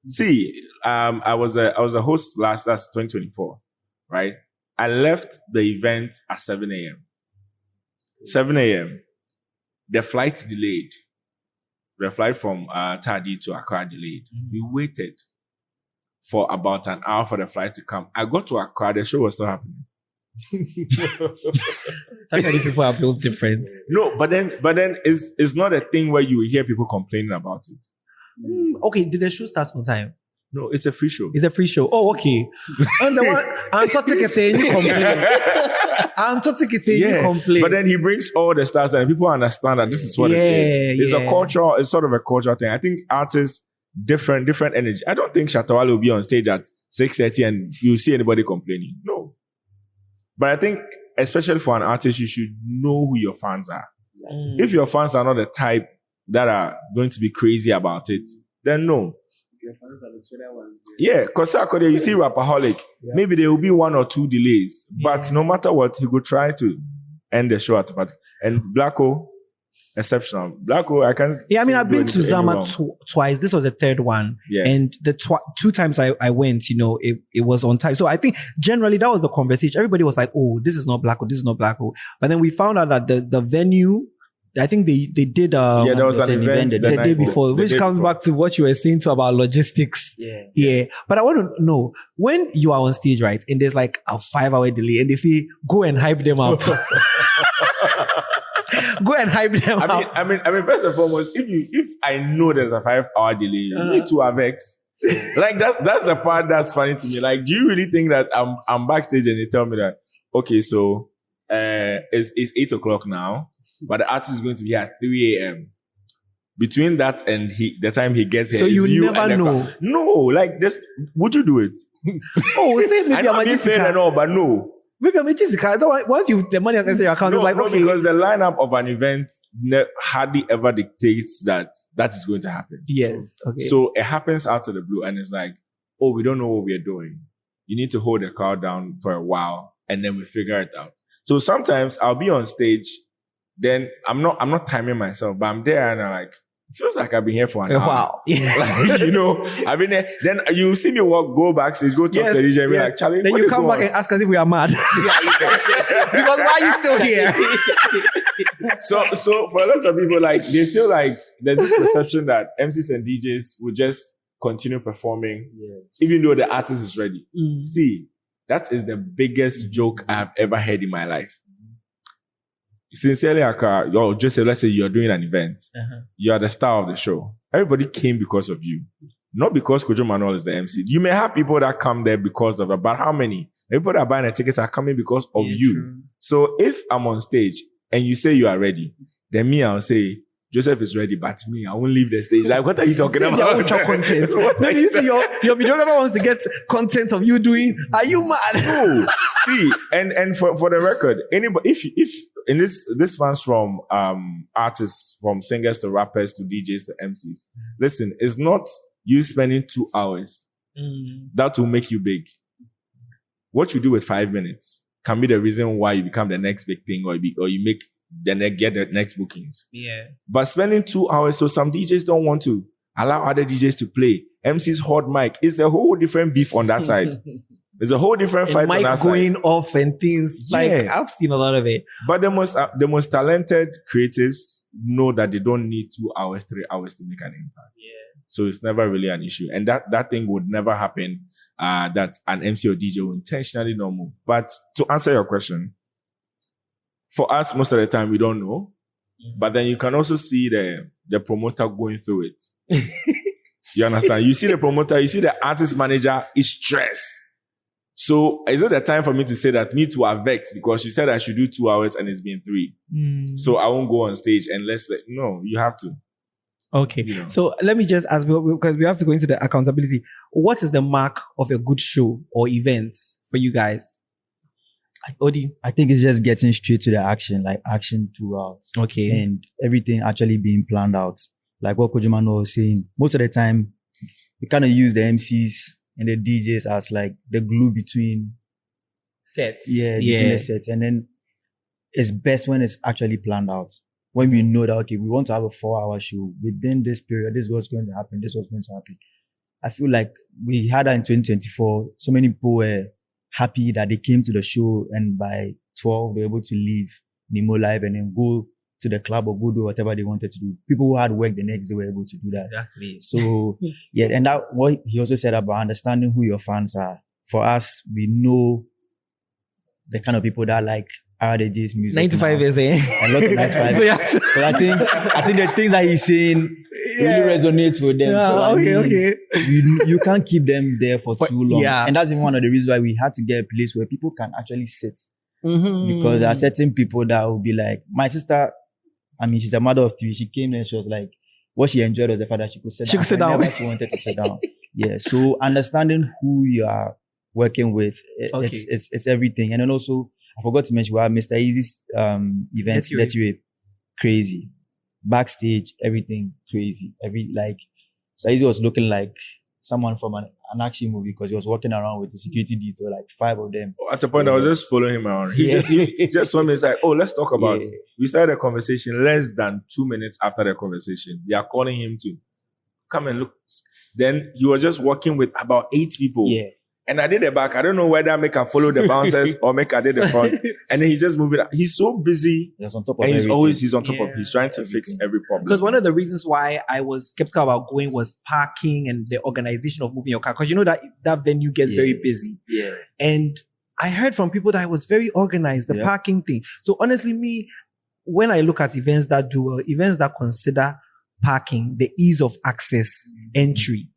see. I was a host that's 2024, right? I left the event at 7 a.m. 7 a.m. The flight delayed. The flight from Tardy to Accra delayed. We waited. for about an hour for the flight to come. I got to Accra, the show was still happening. Sometimes people are built different. No, but then it's not a thing where you hear people complaining about it. Okay, did the show start on time? No, it's a free show. It's a free show. Oh, okay. And the one I'm talking saying you complain. You complain. But then he brings all the stars and people understand that this is what it is. It's a cultural, it's sort of a cultural thing. I think artists, different energy. I don't think Shatawale will be on stage at 6:30 and you see anybody complaining. No. But I think, especially for an artist, you should know who your fans are. If your fans are not the type that are going to be crazy about it, then no. Your fans are the Twitter ones. Yeah, because you see Rapaholic, maybe there will be 1 or 2 delays, but no matter what, he could try to end the show at a party. And Blacko, exceptional. Blacko, I can't. Yeah, I mean, I've been to Zama twice. This was the third one, and the 2 times I went, it was on time. So I think generally that was the conversation. Everybody was like, "Oh, this is not Blacko. This is not Blacko." But then we found out that the venue. I think they did there was an event the day before, which comes back to what you were saying to about logistics. Yeah. But I want to know, when you are on stage, right, and there's like a 5-hour delay and they say, go and hype them up. Go and hype them up. I mean, first and foremost, if I know there's a 5-hour delay, you need to have X. Like that's the part that's funny to me. Like, do you really think that I'm backstage and they tell me that, okay, so it's 8 o'clock now, but the artist is going to be here at 3 a.m. Between that and the time he gets here, so you never know. No, like this. Would you do it? Oh, say maybe I'm not saying and all, but no. Maybe I'm Jessica. Once the money has entered your account, it's like, okay. Because the lineup of an event hardly ever dictates that is going to happen. Yes. Okay. So it happens out of the blue, and it's like, oh, we don't know what we're doing. You need to hold the crowd down for a while, and then we figure it out. So sometimes I'll be on stage, then I'm not timing myself, but I'm there and I'm like, it feels like I've been here for an hour. Wow. Like, I've been there. Then you see me go backstage, go talk to the DJ, and be like, Charlie, then you come back and ask us if we are mad. Because why are you still here? So for a lot of people, like, they feel like there's this perception that MCs and DJs will just continue performing, even though the artist is ready. See, that is the biggest joke I've ever heard in my life. Sincerely, Accra, let's say you're doing an event. You are the star of the show. Everybody came because of you. Not because Kojo Manuel is the MC. You may have people that come there because of it, but how many? People that are buying the tickets are coming because of you. True. So if I'm on stage and you say you are ready, then me, I'll say, Joseph is ready, but me, I won't leave the stage. Like, what are you talking about? Content. Maybe you see your videographer wants to get content of you doing. Are you mad? No. See, and for the record, anybody, if and this runs from artists, from singers to rappers to DJs to MCs. Listen, it's not you spending 2 hours that will make you big. What you do with 5 minutes can be the reason why you become the next big thing, or you make get the next bookings. Yeah. But spending 2 hours, so some DJs don't want to allow other DJs to play. MC's hot mic. It's a whole different beef on that side. There's a whole different fight on that side. Mic going off and things. Like, I've seen a lot of it. But the most talented creatives know that they don't need 2 hours, 3 hours to make an impact. Yeah. So it's never really an issue. And that thing would never happen, that an MC or DJ will intentionally not move. But to answer your question, for us, most of the time, we don't know. But then you can also see the promoter going through it. You understand? You see the promoter, you see the artist manager is stressed. So is it the time for me to say that me too are vexed because she said I should do 2 hours and it's been 3. So I won't go on stage and no, you have to. Okay. So let me just ask, because we have to go into the accountability. What is the mark of a good show or event for you guys? Odi? I think it's just getting straight to the action, like action throughout. Okay. And everything actually being planned out. Like what Kojo Manuel was saying, most of the time, we kind of use the MCs and the DJs as like the glue between sets. Between the sets. And then it's best when it's actually planned out. When we know that, okay, we want to have a 4-hour show within this period, this is what's going to happen, this is what's going to happen. I feel like we had that in 2024. So many people were happy that they came to the show and by 12, they were able to leave Nemo Live and then go to the club or go do whatever they wanted to do. People who had work the next day were able to do that. Exactly. So yeah, and that what he also said about understanding who your fans are. For us, we know the kind of people that like OD-AraThejay's music. 95 is in. And look at 95. But I think the things that he's saying really resonates with them. Yeah, so okay. You can't keep them there for too long. Yeah. And that's even one of the reasons why we had to get a place where people can actually sit. Because there are certain people that will be like, my sister, I mean, she's a mother of 3. She came and she was like, what she enjoyed was the fact that she could sit down. She could sit down. She wanted to sit down. Yeah. So understanding who you are working with, it's everything. And then also, I forgot to mention, we have Mr. Easy's event, Dirty Rape, crazy. Backstage, everything crazy. So Easy was looking like someone from an action movie because he was walking around with the security detail, like 5 of them. At a point, I was just following him around. He just saw me and said, oh, let's talk about it. We started a conversation less than 2 minutes after the conversation. They are calling him to come and look. Then he was just working with about 8 people. Yeah. And I did the back. I don't know whether I make her follow the bouncers or make her did the front. And then he's just moving. He's so busy. He's on top of and everything. He's on top of. He's trying to fix every problem. Because one of the reasons why I was skeptical about going was parking and the organization of moving your car. Because you know that venue gets very busy. Yeah. And I heard from people that it was very organized, the parking thing. So honestly, when I look at events that consider parking, the ease of access, entry,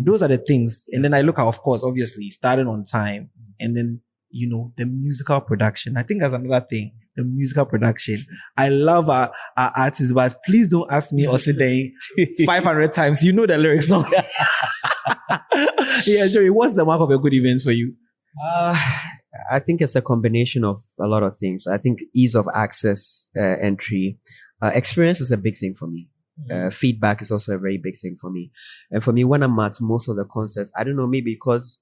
those are the things. And then I look at, of course, obviously, starting on time. And then, the musical production. I think that's another thing. The musical production. I love our artists, but please don't ask me Osidei 500 times. You know the lyrics now. Yeah, Joey, what's the mark of a good event for you? I think it's a combination of a lot of things. I think ease of access, entry, experience is a big thing for me. Feedback is also a very big thing for me. And for me, when I'm at most of the concerts, I don't know, maybe because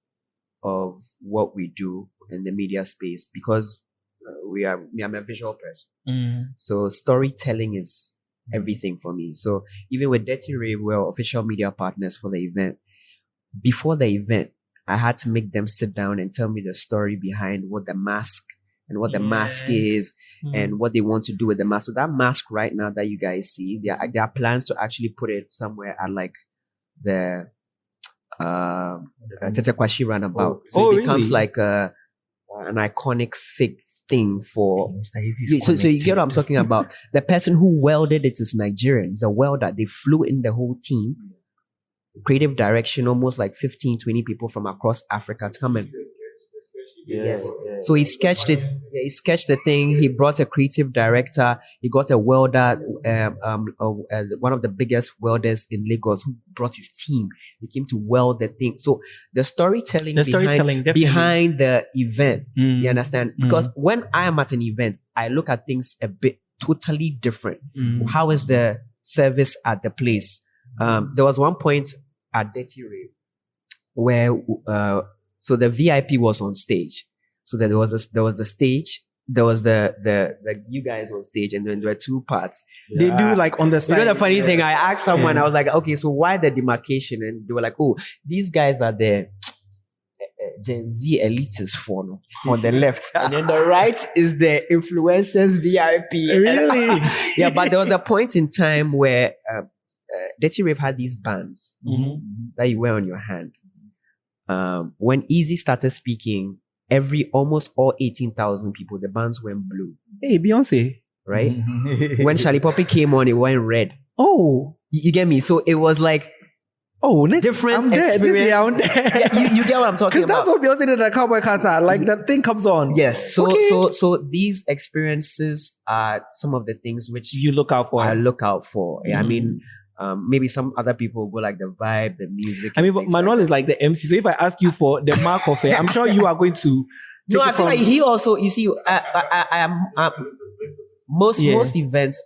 of what we do in the media space, because I'm a visual person. So storytelling is everything for me. So even with Dirty Rave, we're official media partners for the event. Before the event, I had to make them sit down and tell me the story behind what the mask and what the mask is and what they want to do with the mask. So that mask right now that you guys see, there are plans to actually put it somewhere at like the Tetekwashi roundabout. So it becomes like an iconic fixed thing for... So you get what I'm talking about. The person who welded it is Nigerian. He's a welder. They flew in the whole team. Creative direction, almost like 15, 20 people from across Africa to come and... Yes. So he sketched it. He sketched the thing. He brought a creative director. He got a welder, one of the biggest welders in Lagos, who brought his team. He came to weld the thing. So the storytelling behind the event, you understand? Because when I am at an event, I look at things a bit totally different. How is the service at the place? There was one point at Dirty Rave where so the VIP was on stage. So there was the stage. There was the you guys on stage, and then there were 2 parts. They do like on the side. You know the funny thing? I asked someone. I was like, okay, so why the demarcation? And they were like, oh, these guys are the Gen Z elitists on the left, and then the right is the influencers VIP. Really? Yeah, but there was a point in time where Dirty Rave had these bands that you wear on your hand. When Easy started speaking, almost all 18,000 people, the bands went blue. Hey, Beyonce. Right? When Charlie Poppy came on, it went red. Oh. You get me? So it was like, different experience. Yeah, you get what I'm talking about. Because that's what Beyonce did at Cowboy Carter. Like that thing comes on. Yes. So these experiences are some of the things which you look out for. I look out for. Yeah, I mean, maybe some other people go like the vibe, the music. I mean, but Manuel is like the MC. So if I ask you for the mark of it, I'm sure you are going to. No, I feel like he also. You see, I am most events.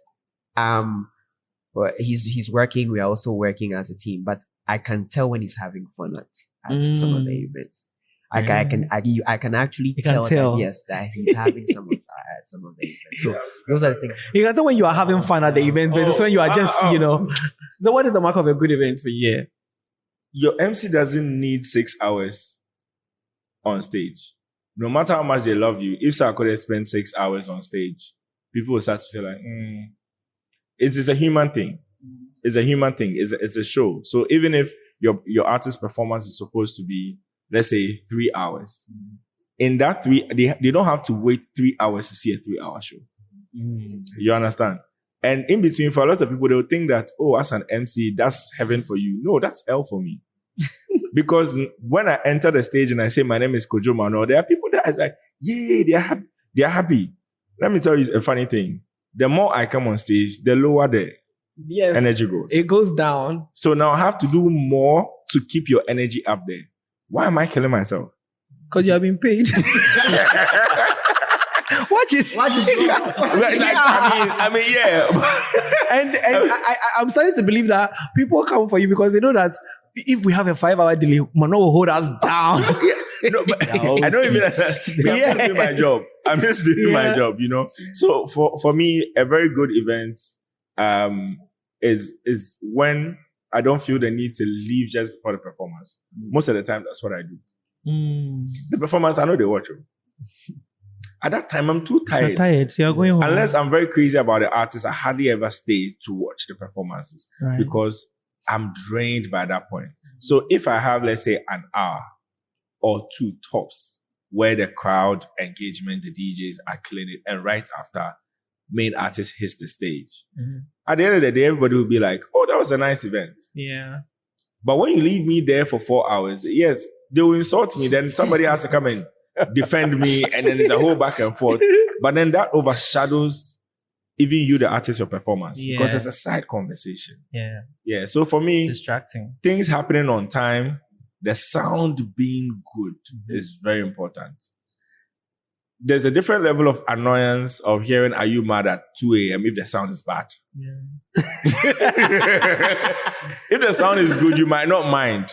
He's working. We are also working as a team, but I can tell when he's having fun at some of the events. I can actually tell. That he's having some of the events. So those are the things. You can tell when you are having fun at the event versus when you are just, So what is the mark of a good event for you? Your MC doesn't need 6 hours on stage. No matter how much they love you, if Sarkodie spends 6 hours on stage, people will start to feel like, It's a human thing. It's a human thing. It's a show. So even if your artist performance is supposed to be, let's say, 3 hours, in that they don't have to wait 3 hours to see a 3-hour show. You understand? And in between, for a lot of people, they'll think that, oh, as an MC, that's heaven for you. No, that's hell for me. Because when I enter the stage and I say, my name is Kojo Manuel, there are people that are like, yeah, they are happy. They are happy. Let me tell you a funny thing. The more I come on stage, the lower the energy goes. It goes down. So now I have to do more to keep your energy up there. Why am I killing myself? Because you have been paid. What is I mean, yeah. and I'm starting to believe that people come for you because they know that if we have a 5-hour delay, Manuel will hold us down. No, but I don't even. I'm just doing my job. I'm just doing my job, you know. So for me, a very good event is when I don't feel the need to leave just before the performance. Most of the time, that's what I do. The performance, I know they watch it. At that time, I'm too tired. You're tired, so you're going home. Unless I'm very crazy about the artist, I hardly ever stay to watch the performances because I'm drained by that point. So if I have, let's say, an hour or 2 tops where the crowd engagement, the DJs are killing it, and right after, main artist hits the stage. At the end of the day, everybody will be like, oh, that was a nice event. Yeah. But when you leave me there for 4 hours, yes, they will insult me. Then somebody has to come and defend me, and then there's a whole back and forth. But then that overshadows even you, the artist, your performance, because it's a side conversation. Yeah. So for me, distracting things happening on time, the sound being good is very important. There's a different level of annoyance of hearing, are you mad at 2 a.m. if the sound is bad? If the sound is good, you might not mind.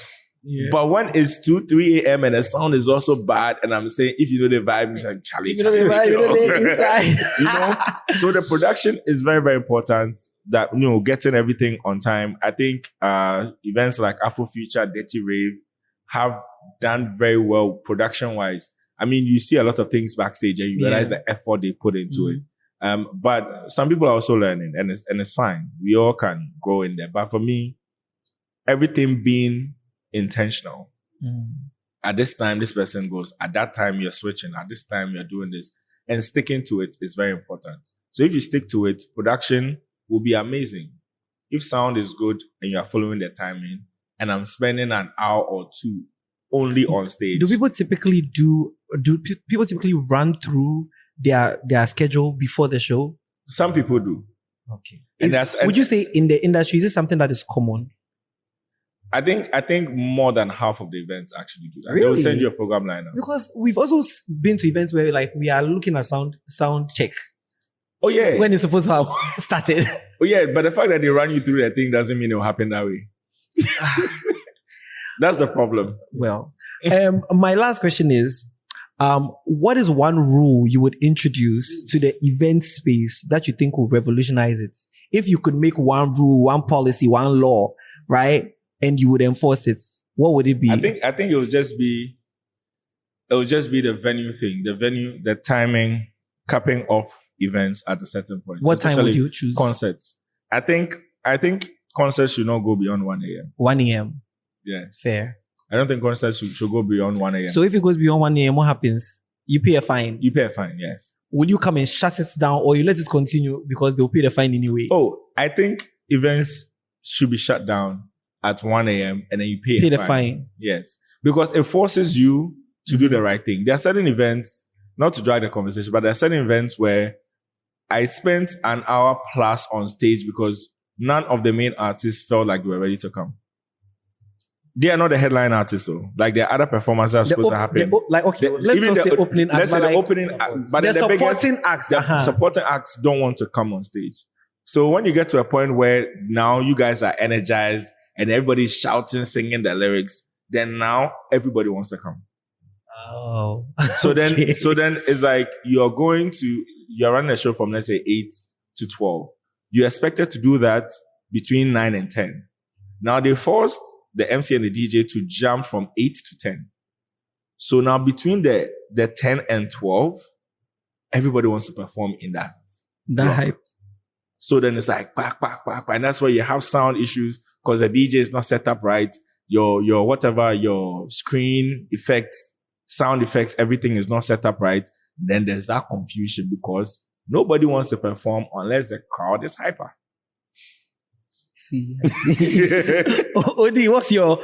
But when it's 2, 3 a.m. and the sound is also bad, and I'm saying, if you know the vibe, it's like, Charlie. You know the vibe, you know the inside. You know? So the production is very, very important, that, you know, getting everything on time. I think events like Afrofuture, Dirty Rave have done very well production-wise. I mean, you see a lot of things backstage and you realize the effort they put into it. But some people are also learning, and it's fine. We all can grow in there. But for me, everything being intentional. At this time, this person goes. At that time, you're switching. At this time, you're doing this. And sticking to it is very important. So if you stick to it, production will be amazing. If sound is good and you're following the timing, and I'm spending an hour or 2 only on stage. Do people typically run through their schedule before the show? Some people do. Okay. Would you say in the industry, is this something that is common? I think more than half of the events actually do that. Really? They will send you a program lineup. Because we've also been to events where like we are looking at sound check. Oh yeah. When it's supposed to have started. Oh yeah, but the fact that they run you through the thing doesn't mean it will happen that way. That's the problem. Well, my last question is, what is one rule you would introduce to the event space that you think will revolutionize it? If you could make one rule, one policy, one law, right, and you would enforce it, what would it be? I think it would just be the venue thing, the timing, capping off events at a certain point. What time would you choose? Concerts. I think concerts should not go beyond 1 a.m. 1 a.m. Yeah. Fair. I don't think concerts should go beyond 1 a.m. So if it goes beyond 1 a.m., what happens? You pay a fine. You pay a fine, yes. Will you come and shut it down, or you let it continue because they'll pay the fine anyway? Oh, I think events should be shut down at 1 a.m. and then you pay the fine. Yes. Because it forces you to do the right thing. There are certain events, not to drag the conversation, but there are certain events where I spent an hour plus on stage because none of the main artists felt like they were ready to come. They are not the headline artists, though. Like, there are other performances that are supposed to happen. Let's not say opening acts. Let's say the opening act. But the supporting acts. The supporting acts don't want to come on stage. So when you get to a point where now you guys are energized and everybody's shouting, singing the lyrics, then now everybody wants to come. Oh. So then it's like you're running a show from, let's say, 8 to 12. You're expected to do that between 9 and 10. Now they forced the MC and the DJ to jump from 8 to 10. So now between the 10 and 12, everybody wants to perform in that. That hype. So then it's like back. And that's where you have sound issues because the DJ is not set up right. Your whatever, your screen effects, sound effects, everything is not set up right. Then there's that confusion because nobody wants to perform unless the crowd is hyper. See. OD, what's your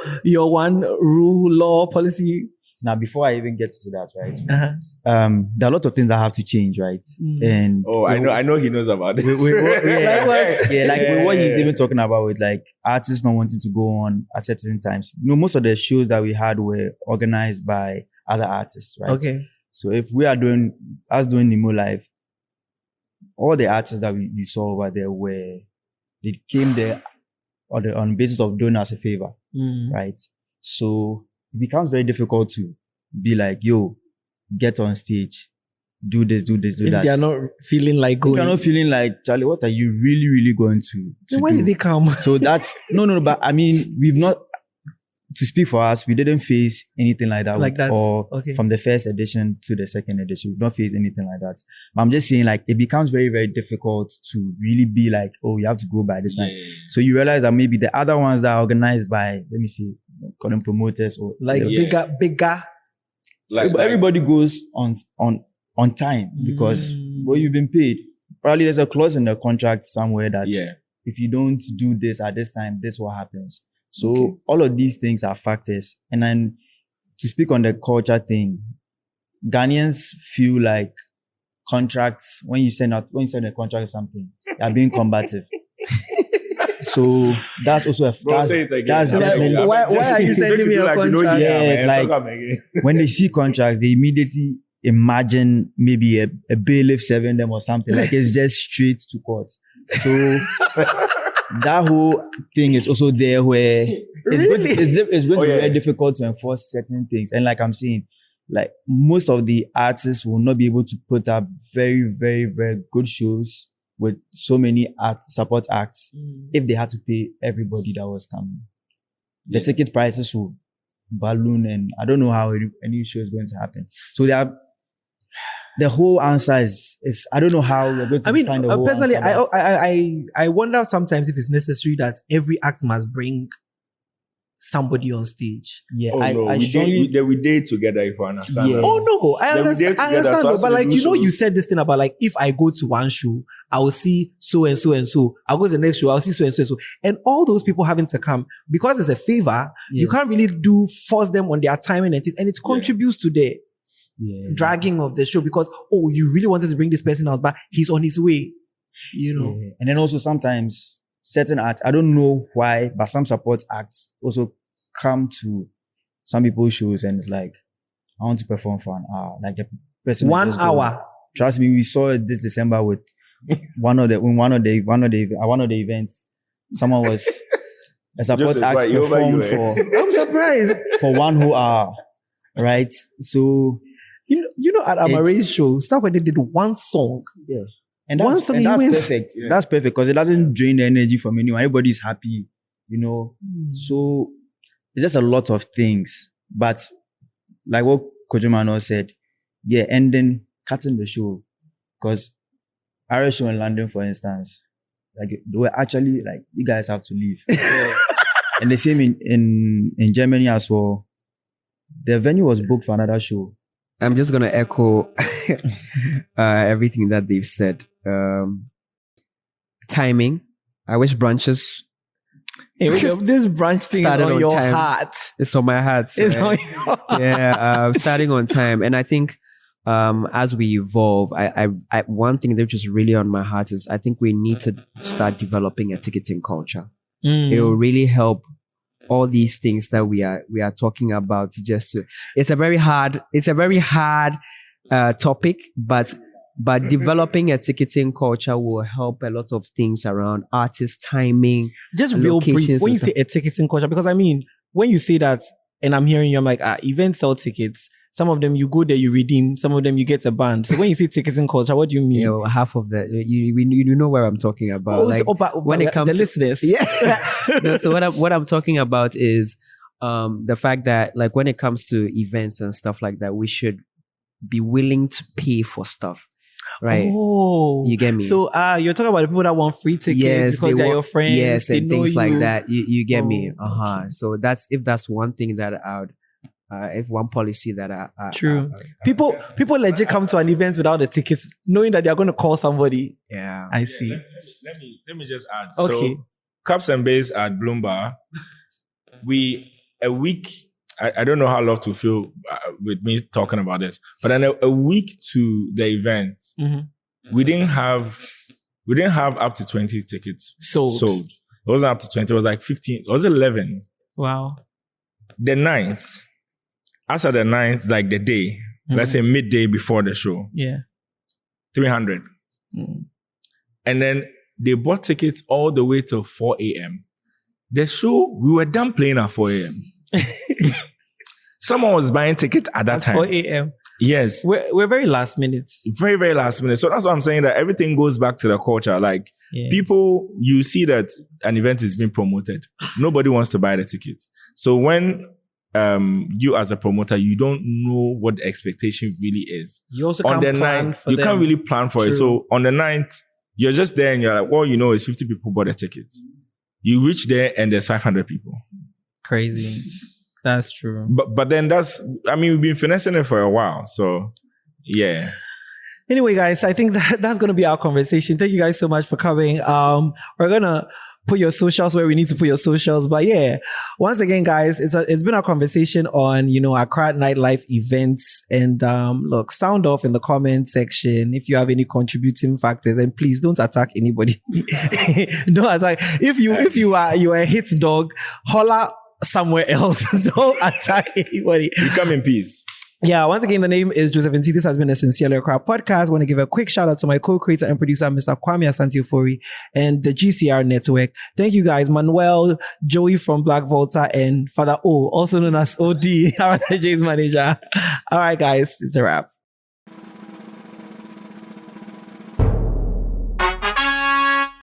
one rule, law, policy? Now, before I even get to that, right? There are a lot of things that have to change, right? And I know he knows about this. Like what he's even talking about with like artists not wanting to go on at certain times. Most of the shows that we had were organized by other artists, right? Okay. So if we are doing Nemo Live, all the artists that we saw over there they came there on the basis of doing us a favor, right? So it becomes very difficult to be like, yo, get on stage, do this, do that. If they are not feeling like going. If you're not feeling like, Charlie, what are you really, really going to then why did they come? So that's, no, but I mean, we've not, to speak for us, we didn't face anything like that. Or from the first edition to the second edition, we've not faced anything like that. But I'm just saying, like, it becomes very, very difficult to really be like, oh, you have to go by this time. Yeah. So you realize that maybe the other ones that are organized by, let me see, call them promoters or like bigger. Like everybody goes on time because you've been paid. Probably there's a clause in the contract somewhere that if you don't do this at this time, this is what happens. So all of these things are factors. And then to speak on the culture thing, Ghanaians feel like contracts, when you send a contract or something, they are being combative. So that's also that's definitely. Why are you sending me a contract? It's like when they see contracts, they immediately imagine maybe a bailiff serving them or something. Like it's just straight to court. So that whole thing is also there where it's going to be very difficult to enforce certain things. And like I'm saying, like most of the artists will not be able to put up very, very, very good shows with so many support acts if they had to pay everybody that was coming. The ticket prices will balloon, and I don't know how any show is going to happen. So the whole answer is I don't know how we're going to find the whole personally, answer. I wonder sometimes if it's necessary that every act must bring somebody on stage. Yeah, we date together, if you understand. Yeah. Oh no, I understand. But like, you said this thing about like, if I go to one show, I will see so and so and so. I'll go to the next show, I'll see so and so and so. And all those people having to come, because it's a favor, you can't really force them on their timing and it contributes to the dragging of the show because, you really wanted to bring this person out, but he's on his way, And then also sometimes certain acts, I don't know why, but some support acts also come to some people's shows and it's like, I want to perform for an hour. Like the person 1 hour. Trust me, we saw it this December with one of the events. Someone was a support act performed I'm surprised for 1 whole hour, right? So at Amare's show, somebody did one song. Yeah. And that's perfect. Yeah. That's perfect because it doesn't drain the energy from anyone. Everybody's happy, So it's just a lot of things. But like what Kojo Manuel said, and then cutting the show. Because our show in London, for instance, like they were actually like, you guys have to leave. And the same in Germany as well. The venue was booked for another show. I'm just gonna echo everything that they've said. Timing. I wish branches. Hey, this branch thing is on your heart. It's on my heart. It's on your heart. Starting on time. And I think as we evolve, I one thing that is really on my heart is I think we need to start developing a ticketing culture. It will really help all these things that we are talking about. It's a very hard topic, but developing a ticketing culture will help a lot of things around artist timing. Just real brief, when you say a ticketing culture, because I mean, when you say that, and I'm hearing you, I'm like, events sell tickets. Some of them you go there, you redeem. Some of them you get a band. So when you say ticketing culture, what do you mean? Half of that, you know where I'm talking about. When it comes to the listeners, No, so what I'm talking about is the fact that like when it comes to events and stuff like that, we should be willing to pay for stuff. Right. Oh. You get me? So you're talking about the people that want free tickets because they're your friends. Yes, and things like that. You get me? Okay. So that's one thing that I would if one policy that I True. People legit come to an event without the tickets, knowing that they're going to call somebody. Yeah. I see. Let me just add. Okay. So Cups and Bays at Bloomba, a week. I don't know how love to feel with me talking about this, but then a week to the event, we didn't have up to 20 tickets sold. It wasn't up to 20. It was like 15. It was 11. Wow. The 9th. After the 9th, like the day, let's say midday before the show. Yeah. 300. And then they bought tickets all the way till 4 a.m. The show, we were done playing at 4 a.m. Someone was buying tickets at that time. 4 a.m. Yes. We're very last minute. Very, very last minute. So that's what I'm saying, that everything goes back to the culture. Like people, you see that an event is being promoted. Nobody wants to buy the tickets. So when you as a promoter, you don't know what the expectation really is. You also can't plan for them. You can't really plan for it. So on the 9th, you're just there and you're like, well, you know, it's 50 people bought the tickets. You reach there and there's 500 people. Crazy. That's true. But then we've been finessing it for a while. So yeah. Anyway, guys, I think that's going to be our conversation. Thank you guys so much for coming. We're going to put your socials where we need to put your socials. But yeah, once again, guys, it's been our conversation on, Accra nightlife events. And look, sound off in the comment section if you have any contributing factors, and please don't attack anybody. Don't attack. If you are a hit dog, holla somewhere else. Don't attack anybody. You come in peace. Yeah, once again, the name is Joseph and T. This has been a Sincerely Accra podcast. I want to give a quick shout out to my co-creator and producer, Mr. Kwame Asante-Ofori, and the GCR network. Thank you guys, Manuel, Joey from BlacVolta, and Father O, also known as OD-AraTheJay's manager. All right, guys, it's a wrap.